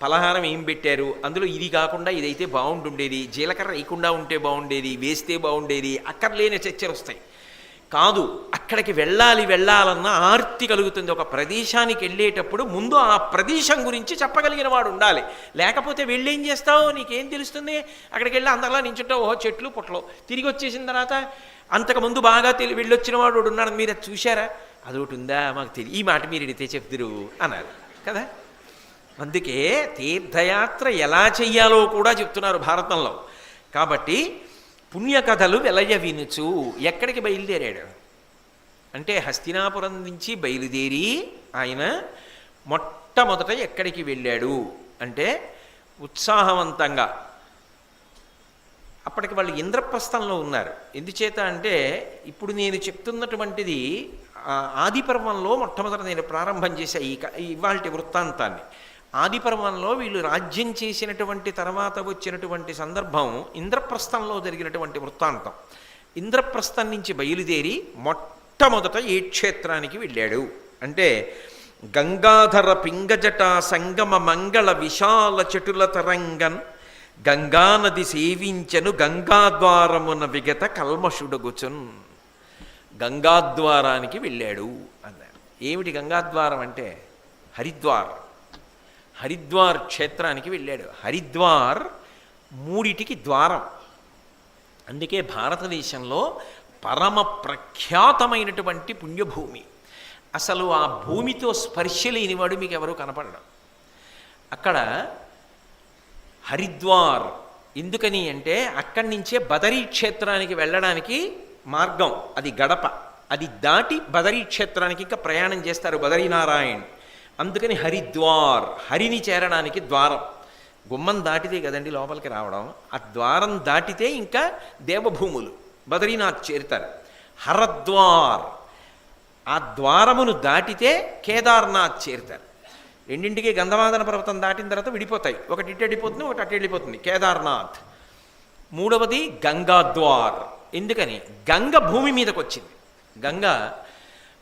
పలహారం ఏం పెట్టారు, అందులో ఇది కాకుండా ఇదైతే బాగుంటుండేది, జీలకర్ర వేయకుండా ఉంటే బాగుండేది, వేస్తే బాగుండేది, అక్కర్లేని చర్చలు వస్తాయి కాదు. అక్కడికి వెళ్ళాలన్న ఆర్తి కలుగుతుంది. ఒక ప్రదేశానికి వెళ్ళేటప్పుడు ముందు ఆ ప్రదేశం గురించి చెప్పగలిగిన వాడు ఉండాలి. లేకపోతే వెళ్ళేం చేస్తావు, నీకేం తెలుస్తుంది, అక్కడికి వెళ్ళి అందరిలా నించుంటావు, ఓహో చెట్లు పుట్టలు, తిరిగి వచ్చేసిన తర్వాత అంతకుముందు బాగా వెళ్ళొచ్చిన వాడు ఉన్నాడు, మీరు అది చూశారా, అదొకటి ఉందా మాకు తెలియ, ఈ మాట మీరు ఎడితే చెప్తురు అన్నారు కదా. అందుకే తీర్థయాత్ర ఎలా చెయ్యాలో కూడా చెప్తున్నారు భారతంలో. కాబట్టి పుణ్యకథలు వెలయ వినుచు. ఎక్కడికి బయలుదేరాడు అంటే, హస్తినాపురం నుంచి బయలుదేరి ఆయన మొట్టమొదట ఎక్కడికి వెళ్ళాడు అంటే, ఉత్సాహవంతంగా అప్పటికి వాళ్ళు ఇంద్రప్రస్థంలో ఉన్నారు. ఎందుచేత అంటే, ఇప్పుడు నేను చెప్తున్నటువంటిది ఆదిపర్వంలో మొట్టమొదట నేను ప్రారంభం చేశా ఇవాల్టి వృత్తాంతాన్ని. ఆదిపర్వంలో వీళ్ళు రాజ్యం చేసినటువంటి తర్వాత వచ్చినటువంటి సందర్భం ఇంద్రప్రస్థంలో జరిగినటువంటి వృత్తాంతం. ఇంద్రప్రస్థం నుంచి బయలుదేరి మొట్టమొదట ఏ క్షేత్రానికి వెళ్ళాడు అంటే, గంగాధర పింగజట సంగమ మంగళ విశాల చటుల తరంగన్ గంగానది సేవించను గంగాద్వారమున విగత కల్మషుడగుచున్. గంగాద్వారానికి వెళ్ళాడు అన్నారు. ఏమిటి గంగాద్వారం అంటే, హరిద్వార్. హరిద్వార్ క్షేత్రానికి వెళ్ళాడు. హరిద్వార్ మూడిటికి ద్వారం. అందుకే భారతదేశంలో పరమ ప్రఖ్యాతమైనటువంటి పుణ్యభూమి. అసలు ఆ భూమితో స్పర్శ లేనివాడు మీకు ఎవరు కనపడడం. అక్కడ హరిద్వార్ ఎందుకని అంటే అక్కడి నుంచే బదరీ క్షేత్రానికి వెళ్ళడానికి మార్గం, అది గడప. అది దాటి బదరీ క్షేత్రానికి ఇంకా ప్రయాణం చేస్తారు బదరీనారాయణ్. అందుకని హరిద్వార్, హరిని చేరడానికి ద్వారం. గుమ్మం దాటితే కదండి లోపలికి రావడం. ఆ ద్వారం దాటితే ఇంకా దేవభూములు బదరీనాథ్ చేరుతారు. హరద్వార్, ఆ ద్వారమును దాటితే కేదార్నాథ్ చేరుతారు. రెండింటికి గంధమాదన పర్వతం దాటిన తర్వాత విడిపోతాయి. ఒకటి ఇటు వెళ్ళిపోతుంది, ఒకటి అటు వెళ్ళిపోతుంది, కేదార్నాథ్. మూడవది గంగాద్వార్. ఎందుకని? గంగ భూమి మీదకి వచ్చింది. గంగ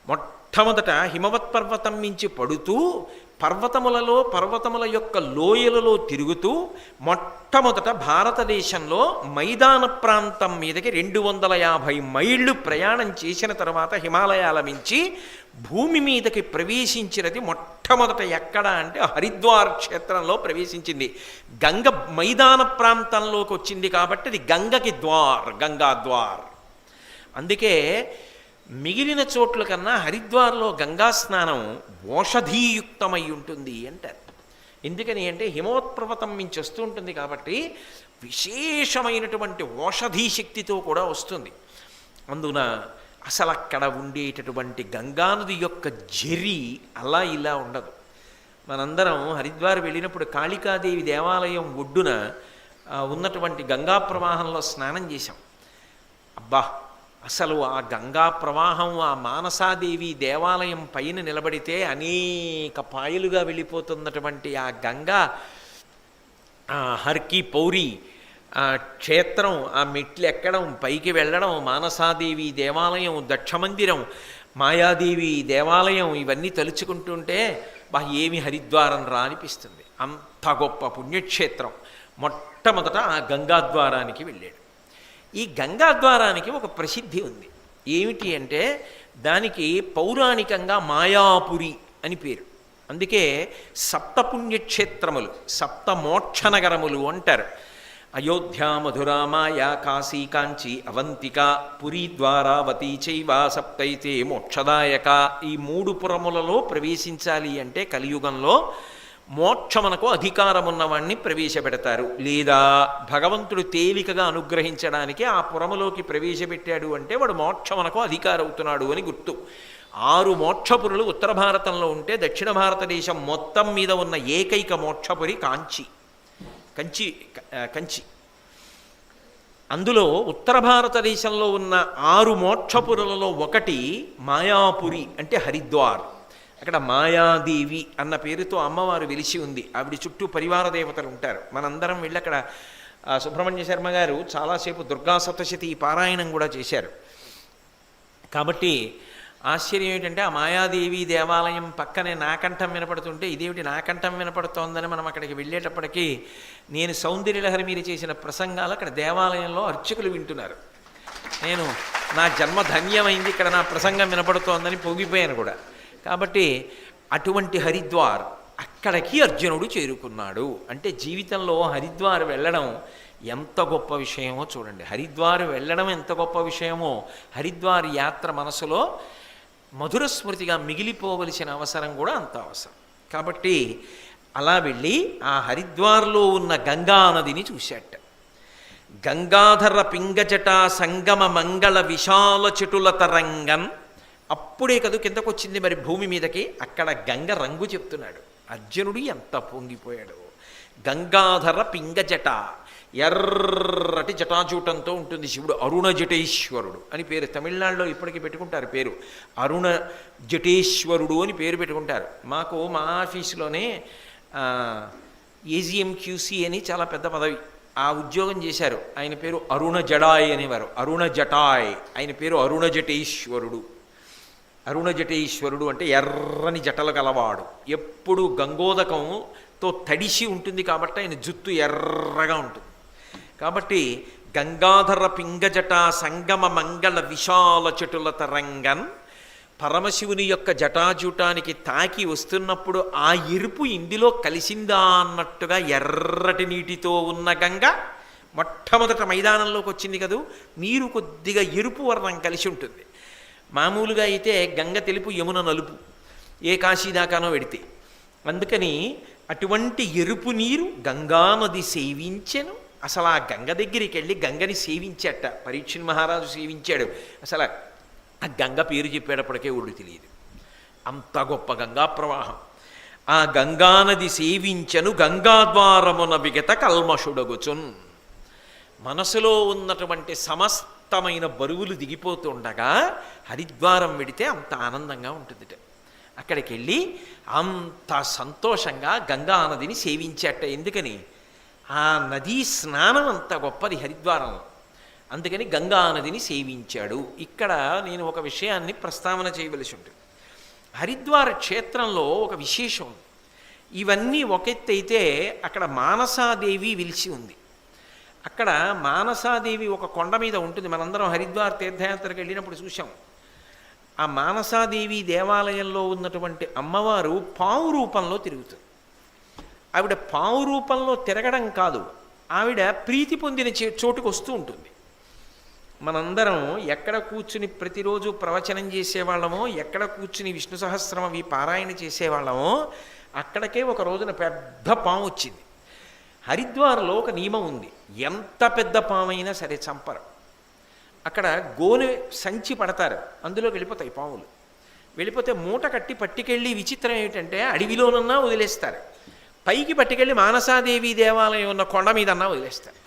మొట్టమొదట హిమవత్ పర్వతం నుంచి పడుతూ పర్వతముల యొక్క లోయలలో తిరుగుతూ మొట్టమొదట భారతదేశంలో మైదాన ప్రాంతం మీదకి 250 మైళ్ళు ప్రయాణం చేసిన తర్వాత హిమాలయాల మించి భూమి మీదకి ప్రవేశించినది మొట్టమొదట ఎక్కడ అంటే హరిద్వార్ క్షేత్రంలో ప్రవేశించింది. గంగ మైదాన ప్రాంతంలోకి వచ్చింది కాబట్టి అది గంగకి ద్వార్, గంగాద్వార్. అందుకే మిగిలిన చోట్ల కన్నా హరిద్వార్లో గంగా స్నానం ఓషధీయుక్తమై ఉంటుంది అంటారు. ఎందుకని అంటే హిమవత్పర్వతం నుంచి వస్తూ ఉంటుంది కాబట్టి విశేషమైనటువంటి ఓషధీ శక్తితో కూడా వస్తుంది. అందున అసలు అక్కడ ఉండేటటువంటి గంగానది యొక్క జరి అలా ఇలా ఉండదు. మనందరం హరిద్వార్ వెళ్ళినప్పుడు కాళికాదేవి దేవాలయం ఒడ్డున ఉన్నటువంటి గంగా ప్రవాహంలో స్నానం చేశాం. అబ్బా, అసలు ఆ గంగా ప్రవాహం ఆ మానసాదేవి దేవాలయం పైన నిలబడితే అనేక పాయలుగా వెళ్ళిపోతున్నటువంటి ఆ గంగా, హర్కి పౌరి క్షేత్రం, ఆ మెట్లు ఎక్కడం, పైకి వెళ్ళడం, మానసాదేవి దేవాలయం, దక్షమందిరం, మాయాదేవి దేవాలయం, ఇవన్నీ తలుచుకుంటుంటే ఏమి హరిద్వారం రా అనిపిస్తుంది. అంత గొప్ప పుణ్యక్షేత్రం. మొట్టమొదట ఆ గంగాద్వారానికి వెళ్ళాడు. ఈ గంగాద్వారానికి ఒక ప్రసిద్ధి ఉంది. ఏమిటి అంటే దానికి పౌరాణికంగా మాయాపురి అని పేరు. అందుకే సప్తపుణ్యక్షేత్రములు, సప్తమోక్షనగరములు అంటారు. అయోధ్య, మధుర, మాయా, కాశీ, కాంచి, అవంతిక, పురి, ద్వారావతి చైవ సప్తైతే మోక్షదాయక. ఈ 3 పురములలో ప్రవేశించాలి అంటే కలియుగంలో మోక్షమునకు అధికారమున్నవాణ్ణి ప్రవేశపెడతారు. లేదా భగవంతుడు తేలికగా అనుగ్రహించడానికి ఆ పురములోకి ప్రవేశపెట్టాడు అంటే వాడు మోక్షమునకు అధికారవుతున్నాడు అని గుర్తు. 6 మోక్షపురులు ఉత్తర భారతంలో ఉంటే దక్షిణ భారతదేశం మొత్తం మీద ఉన్న ఏకైక మోక్షపురి కంచి. అందులో ఉత్తర భారతదేశంలో ఉన్న 6 మోక్షపురులలో ఒకటి మాయాపురి అంటే హరిద్వార్. అక్కడ మాయాదేవి అన్న పేరుతో అమ్మవారు వెలిసి ఉంది. ఆవిడ చుట్టూ పరివార దేవతలు ఉంటారు. మనందరం వెళ్ళి అక్కడ సుబ్రహ్మణ్య శర్మ గారు చాలాసేపు దుర్గా సప్తశతి పారాయణం కూడా చేశారు. కాబట్టి ఆశ్చర్యం ఏంటంటే ఆ మాయాదేవి దేవాలయం పక్కనే నాకంఠం వినపడుతుంటే ఇదేమిటి నాకంఠం వినపడుతోందని మనం అక్కడికి వెళ్ళేటప్పటికీ నేను సౌందర్యలహరి మీరు చేసిన ప్రసంగాలు అక్కడ దేవాలయంలో అర్చకులు వింటున్నారు. నేను నా జన్మ ధన్యమైంది, ఇక్కడ నా ప్రసంగం వినపడుతోందని పొంగిపోయాను కూడా. కాబట్టి అటువంటి హరిద్వార్, అక్కడికి అర్జునుడు చేరుకున్నాడు. అంటే జీవితంలో హరిద్వార్ వెళ్ళడం ఎంత గొప్ప విషయమో చూడండి. హరిద్వార్ వెళ్ళడం ఎంత గొప్ప విషయమో, హరిద్వార్ యాత్ర మనసులో మధుర స్మృతిగా మిగిలిపోవలసిన అవసరం కూడా అంత అవసరం. కాబట్టి అలా వెళ్ళి ఆ హరిద్వార్లో ఉన్న గంగా నదిని చూశాట. గంగాధర పింగజట సంగమ మంగళ విశాల చెటుల తరంగన్. అప్పుడే కదూ కిందకు వచ్చింది మరి భూమి మీదకి. అక్కడ గంగ రంగు చెప్తున్నాడు. అర్జునుడు ఎంత పొంగిపోయాడు. గంగాధర పింగజట, ఎర్రటి జటాజూటంతో ఉంటుంది శివుడు. అరుణ జటేశ్వరుడు అని పేరు. తమిళనాడులో ఇప్పటికీ పెట్టుకుంటారు పేరు, అరుణ జటేశ్వరుడు అని పేరు పెట్టుకుంటారు. మాకు మా ఆఫీసులోనే ఏజిఎంక్యూసి అని చాలా పెద్ద పదవి, ఆ ఉద్యోగం చేశారు. ఆయన పేరు అరుణ జడాయ్ అనేవారు. అరుణ జటాయ్, ఆయన పేరు అరుణ జటేశ్వరుడు. అరుణ జటేశ్వరుడు అంటే ఎర్రని జటలు గలవాడు. ఎప్పుడు గంగోదకంతో తడిసి ఉంటుంది కాబట్టి ఆయన జుత్తు ఎర్రగా ఉంటుంది. కాబట్టి గంగాధర పింగజట సంగమ మంగళ విశాల చెటుల తరంగన్ పరమశివుని యొక్క జటాజూటానికి తాకి వస్తున్నప్పుడు ఆ ఎరుపు ఇందులో కలిసిందా అన్నట్టుగా ఎర్రటి నీటితో ఉన్న గంగ మొట్టమొదట మైదానంలోకి వచ్చింది కదూ. నీరు కొద్దిగా ఎరుపు వర్ణం కలిసి ఉంటుంది. మామూలుగా అయితే గంగ తెలుపు, యమున నలుపు, ఏ కాశీ దాకానో వెడితే. అందుకని అటువంటి ఎరుపు నీరు గంగానది సేవించెను. అసలు ఆ గంగ దగ్గరికి వెళ్ళి గంగని సేవించట పరీక్షణ్ మహారాజు సేవించాడు. అసలు ఆ గంగ పేరు చెప్పేటప్పటికే ఒళ్ళు తెలియదు, అంత గొప్ప గంగా ప్రవాహం. ఆ గంగానది సేవించను గంగాద్వారమున విగత కల్మషుడగుచున్. మనసులో ఉన్నటువంటి సమస్తమైన బరువులు దిగిపోతుండగా హరిద్వారం వెడితే అంత ఆనందంగా ఉంటుందిట. అక్కడికి వెళ్ళి అంత సంతోషంగా గంగా నదిని సేవించేట. ఎందుకని? ఆ నదీ స్నానం అంత గొప్పది హరిద్వారంలో. అందుకని గంగా నదిని సేవించాడు. ఇక్కడ నేను ఒక విషయాన్ని ప్రస్తావన చేయవలసి ఉంటుంది. హరిద్వార క్షేత్రంలో ఒక విశేషం ఉంది. ఇవన్నీ ఒకెత్తైతే అక్కడ మానసాదేవి వెలిసి ఉంది. అక్కడ మానసాదేవి ఒక కొండ మీద ఉంటుంది. మనందరం హరిద్వార్ తీర్థయాత్రకు వెళ్ళినప్పుడు చూసాం. ఆ మానసాదేవి దేవాలయంలో ఉన్నటువంటి అమ్మవారు పావు రూపంలో తిరుగుతుంది. ఆవిడ పావు రూపంలో తిరగడం కాదు, ఆవిడ ప్రీతి పొందిన చోటుకు వస్తూ ఉంటుంది. మనందరం ఎక్కడ కూర్చుని ప్రతిరోజు ప్రవచనం చేసేవాళ్ళమో, ఎక్కడ కూర్చుని విష్ణు సహస్రం అవి పారాయణ చేసేవాళ్ళమో, అక్కడికే ఒక రోజున పెద్ద పాము వచ్చింది. హరిద్వార్లో ఒక నియమం ఉంది, ఎంత పెద్ద పామైనా సరే చంపరు. అక్కడ గోనె సంచి పడతారు, అందులో వెళ్ళిపోతాయి పాములు. వెళ్ళిపోతే మూట కట్టి పట్టుకెళ్ళి, విచిత్రం ఏమిటంటే అడవిలోనన్నా వదిలేస్తారు, పైకి పట్టుకెళ్ళి మానసాదేవి దేవాలయం ఉన్న కొండ మీదన్నా వదిలేస్తారు.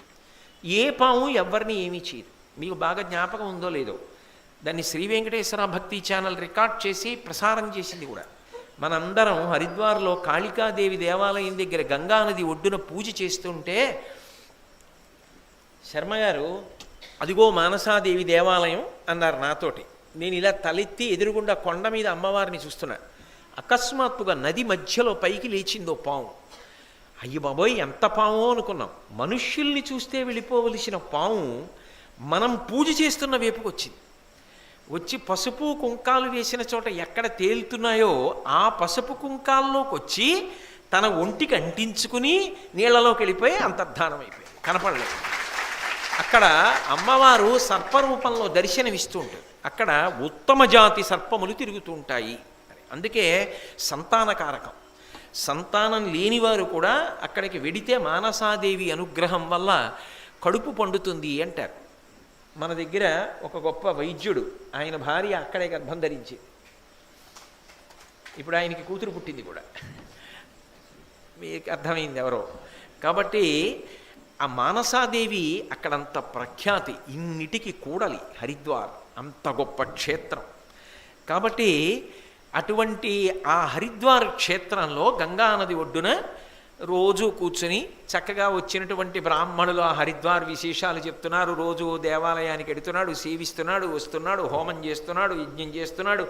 ఏ పాము ఎవరిని ఏమీ చేయదు. మీకు బాగా జ్ఞాపకం ఉందో లేదో, దాన్ని శ్రీ వెంకటేశ్వర భక్తి ఛానల్ రికార్డ్ చేసి ప్రసారం చేసింది కూడా. మనందరం హరిద్వార్లో కాళికాదేవి దేవాలయం దగ్గర గంగానది ఒడ్డున పూజ చేస్తుంటే శర్మగారు అదిగో మానసాదేవి దేవాలయం అన్నారు నాతోటి. నేను ఇలా తలెత్తి ఎదురుగుండా కొండ మీద అమ్మవారిని చూస్తున్నా. అకస్మాత్తుగా నది మధ్యలో పైకి లేచిందో పాము. అయ్య బాబోయ్, ఎంత పాము అనుకున్నాం. మనుష్యుల్ని చూస్తే వెళ్ళిపోవలసిన పాము మనం పూజ చేస్తున్న వైపుకు వచ్చింది. వచ్చి పసుపు కుంకాలు వేసిన చోట ఎక్కడ తేలుతున్నాయో ఆ పసుపు కుంకాల్లోకి వచ్చి తన ఒంటికి అంటించుకుని నీళ్లలోకి వెళ్ళిపోయి అంతర్ధానం అయిపోయి కనపడలేదు. అక్కడ అమ్మవారు సర్పరూపంలో దర్శనమిస్తూ ఉంటుంది. అక్కడ ఉత్తమ జాతి సర్పములు తిరుగుతూ ఉంటాయి. అందుకే సంతానకారకం. సంతానం లేనివారు కూడా అక్కడికి వెడితే మానసాదేవి అనుగ్రహం వల్ల కడుపు పండుతుంది అంటారు. మన దగ్గర ఒక గొప్ప వైద్యుడు, ఆయన భార్య అక్కడే గర్భం ధరించి, ఇప్పుడు ఆయనకి కూతురు పుట్టింది కూడా, మీకు అర్థమైంది ఎవరో. కాబట్టి ఆ మానసాదేవి అక్కడంత ప్రఖ్యాతి, ఇన్నిటికి కూడలి హరిద్వార్, అంత గొప్ప క్షేత్రం. కాబట్టి అటువంటి ఆ హరిద్వార్ క్షేత్రంలో గంగానది ఒడ్డున రోజు కూర్చుని చక్కగా వచ్చినటువంటి బ్రాహ్మణులు ఆ హరిద్వార్ విశేషాలు చెప్తున్నారు. రోజు దేవాలయానికి ఎడుతున్నాడు, సేవిస్తున్నాడు, వస్తున్నాడు, హోమం చేస్తున్నాడు, యజ్ఞం చేస్తున్నాడు,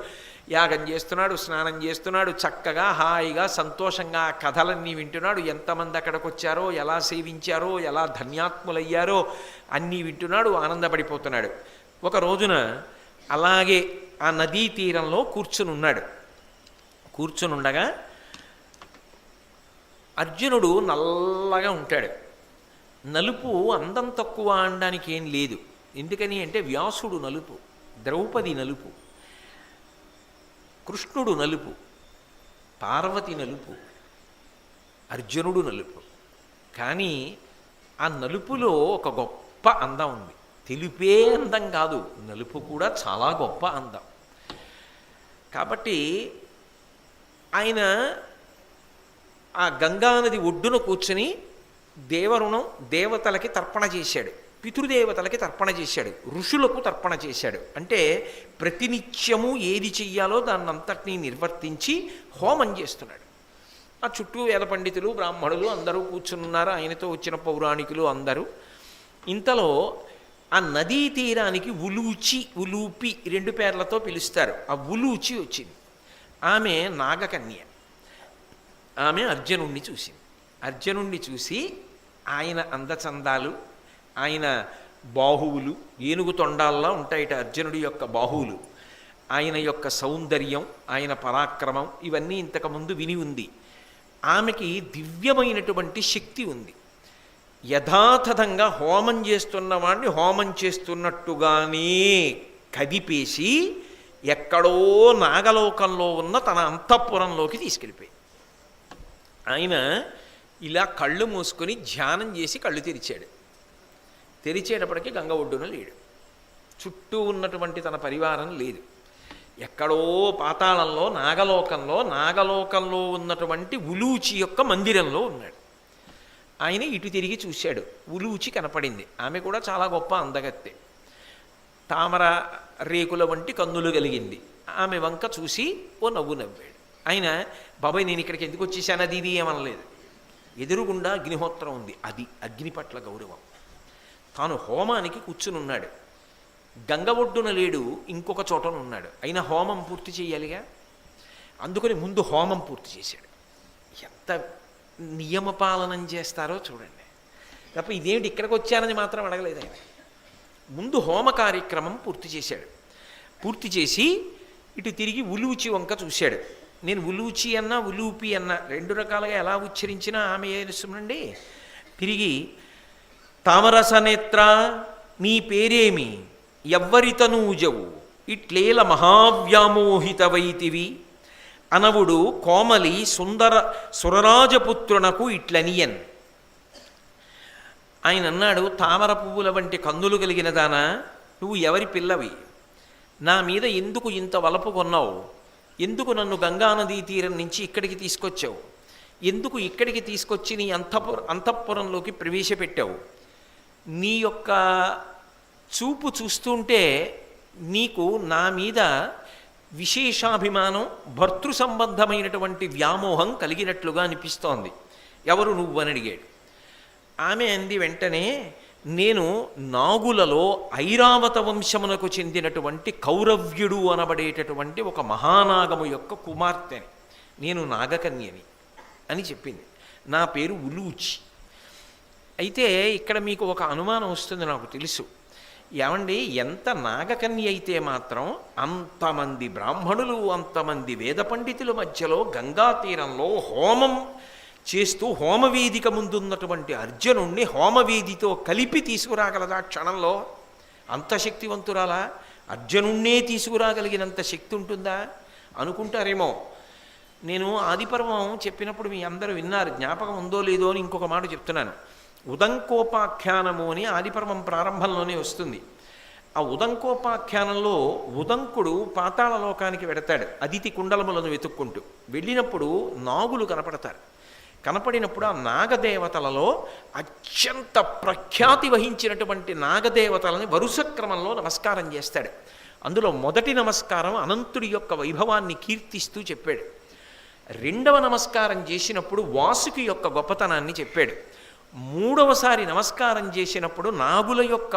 యాగం చేస్తున్నాడు, స్నానం చేస్తున్నాడు, చక్కగా హాయిగా సంతోషంగా కథలన్నీ వింటున్నాడు. ఎంతమంది అక్కడికి వచ్చారో, ఎలా సేవించారో, ఎలా ధన్యాత్ములయ్యారో అన్నీ వింటున్నాడు, ఆనందపడిపోతున్నాడు. ఒక రోజున అలాగే ఆ నదీ తీరంలో కూర్చునున్నాడు. కూర్చునుండగా అర్జునుడు నల్లగా ఉంటాడు. నలుపు అందం తక్కువ అనడానికి ఏం లేదు. ఎందుకని అంటే వ్యాసుడు నలుపు, ద్రౌపది నలుపు, కృష్ణుడు నలుపు, పార్వతి నలుపు, అర్జునుడు నలుపు. కానీ ఆ నలుపులో ఒక గొప్ప అందం ఉంది. తెలుపే అందం కాదు, నలుపు కూడా చాలా గొప్ప అందం. కాబట్టి ఆయన ఆ గంగానది ఒడ్డున కూర్చుని దేవరుణం దేవతలకి తర్పణ చేశాడు, పితృదేవతలకి తర్పణ చేశాడు, ఋషులకు తర్పణ చేశాడు. అంటే ప్రతినిత్యము ఏది చెయ్యాలో దాన్నంతటినీ నిర్వర్తించి హోమం చేస్తున్నాడు. ఆ చుట్టూ వేద పండితులు, బ్రాహ్మణులు అందరూ కూర్చున్నారు, ఆయనతో వచ్చిన పౌరాణికులు అందరూ. ఇంతలో ఆ నదీ తీరానికి ఉలూచి, ఉలూపి రెండు పేర్లతో పిలుస్తారు. ఆ ఉలూచి వచ్చింది. ఆమె నాగకన్య. ఆమె అర్జునుణ్ణి చూసింది. అర్జునుణ్ణి చూసి ఆయన అందచందాలు, ఆయన బాహువులు ఏనుగు తొండాల్లో ఉంటాయిట అర్జునుడి యొక్క బాహువులు, ఆయన యొక్క సౌందర్యం, ఆయన పరాక్రమం ఇవన్నీ ఇంతకుముందు విని ఉంది. ఆమెకి దివ్యమైనటువంటి శక్తి ఉంది. యథాతథంగా హోమం చేస్తున్న వాడిని హోమం చేస్తున్నట్టుగానే కదిపేసి ఎక్కడో నాగలోకంలో ఉన్న తన అంతఃపురంలోకి తీసుకెళ్ళిపోయి ఆయన ఇలా కళ్ళు మూసుకొని ధ్యానం చేసి కళ్ళు తెరిచాడు. తెరిచేటప్పటికీ గంగ ఒడ్డున లేడు. చుట్టూ ఉన్నటువంటి తన పరివారం లేదు. ఎక్కడో పాతాళంలో నాగలోకంలో ఉన్నటువంటి ఉలూచి యొక్క మందిరంలో ఉన్నాడు. ఆయన ఇటు తిరిగి చూశాడు. ఉలూచి కనపడింది. ఆమె కూడా చాలా గొప్ప అందగత్తె. తామర రేకుల వంటి కన్నులు కలిగింది. ఆమె వంక చూసి ఓ నవ్వు నవ్వాడు. ఆయన బాబాయ్ నేను ఇక్కడికి ఎందుకు వచ్చేసాను అది ఇది ఏమనలేదు. ఎదురుగుండా అగ్నిహోత్రం ఉంది. అది అగ్ని పట్ల గౌరవం. తాను హోమానికి కూర్చుని ఉన్నాడు. గంగ ఒడ్డున లేడు, ఇంకొక చోటనున్నాడు. అయినా హోమం పూర్తి చేయాలిగా. అందుకని ముందు హోమం పూర్తి చేశాడు. ఎంత నియమపాలనం చేస్తారో చూడండి. తప్ప ఇదేమిటి ఇక్కడికి వచ్చానని మాత్రం అడగలేదు ఆయన. ముందు హోమ కార్యక్రమం పూర్తి చేశాడు. పూర్తి చేసి ఇటు తిరిగి ఉలూచి వంక చూశాడు. నేను ఉలూచి అన్నా ఉలూపి అన్నా రెండు రకాలుగా ఎలా ఉచ్చరించినా ఆమె ఏనుస్తుందండి. తిరిగి తామరసనేత్ర నీ పేరేమి, ఎవ్వరితనూజవు ఇట్లేల మహావ్యామోహితవైతివి అనవుడు కోమలి సుందర సురరాజపుత్రునకు ఇట్లనియన్. ఆయన అన్నాడు, తామర పువ్వుల వంటి కన్నులు కలిగిన దానా, నువ్వు ఎవరి పిల్లవి? నా మీద ఎందుకు ఇంత వలపు కొన్నావు? ఎందుకు నన్ను గంగానదీ తీరం నుంచి ఇక్కడికి తీసుకొచ్చావు? ఎందుకు ఇక్కడికి తీసుకొచ్చి నీ అంతఃపురంలోకి ప్రవేశపెట్టావు? నీ యొక్క చూపు చూస్తుంటే నీకు నా మీద విశేషాభిమానం, భర్తృ సంబంధమైనటువంటి వ్యామోహం కలిగినట్లుగా అనిపిస్తోంది. ఎవరు నువ్వు అని అడిగాడు. ఆమె అంది వెంటనే, నేను నాగులలో ఐరావత వంశమునకు చెందినటువంటి కౌరవ్యుడు అనబడేటటువంటి ఒక మహానాగము యొక్క కుమార్తెని, నేను నాగకన్యని అని చెప్పింది. నా పేరు ఉలూచి. అయితే ఇక్కడ మీకు ఒక అనుమానం వస్తుంది, నాకు తెలుసు. ఏమండి, ఎంత నాగకన్య అయితే మాత్రం అంతమంది బ్రాహ్మణులు, అంతమంది వేద పండితుల మధ్యలో గంగా తీరంలో హోమం చేస్తూ హోమవేదిక ముందున్నటువంటి అర్జునుణ్ణి హోమవేదితో కలిపి తీసుకురాగలదా క్షణంలో? అంత శక్తివంతురాలా? అర్జునుణ్ణే తీసుకురాగలిగినంత శక్తి ఉంటుందా అనుకుంటారేమో. నేను ఆదిపర్వం చెప్పినప్పుడు మీ అందరూ విన్నారు, జ్ఞాపకం ఉందో లేదో అని ఇంకొక మాట చెప్తున్నాను. ఉదంకోపాఖ్యానము అని ఆదిపర్వం ప్రారంభంలోనే వస్తుంది. ఆ ఉదంకోపాఖ్యానంలో ఉదంకుడు పాతాళ లోకానికి వెడతాడు అదితి కుండలములను వెతుక్కుంటూ. వెళ్ళినప్పుడు నాగులు కనపడతారు. కనపడినప్పుడు ఆ నాగదేవతలలో అత్యంత ప్రఖ్యాతి వహించినటువంటి నాగదేవతలని వరుస క్రమంలో నమస్కారం చేస్తాడు. అందులో మొదటి నమస్కారం అనంతుడి యొక్క వైభవాన్ని కీర్తిస్తూ చెప్పాడు. రెండవ నమస్కారం చేసినప్పుడు వాసుకి యొక్క గొప్పతనాన్ని చెప్పాడు. మూడవసారి నమస్కారం చేసినప్పుడు నాగుల యొక్క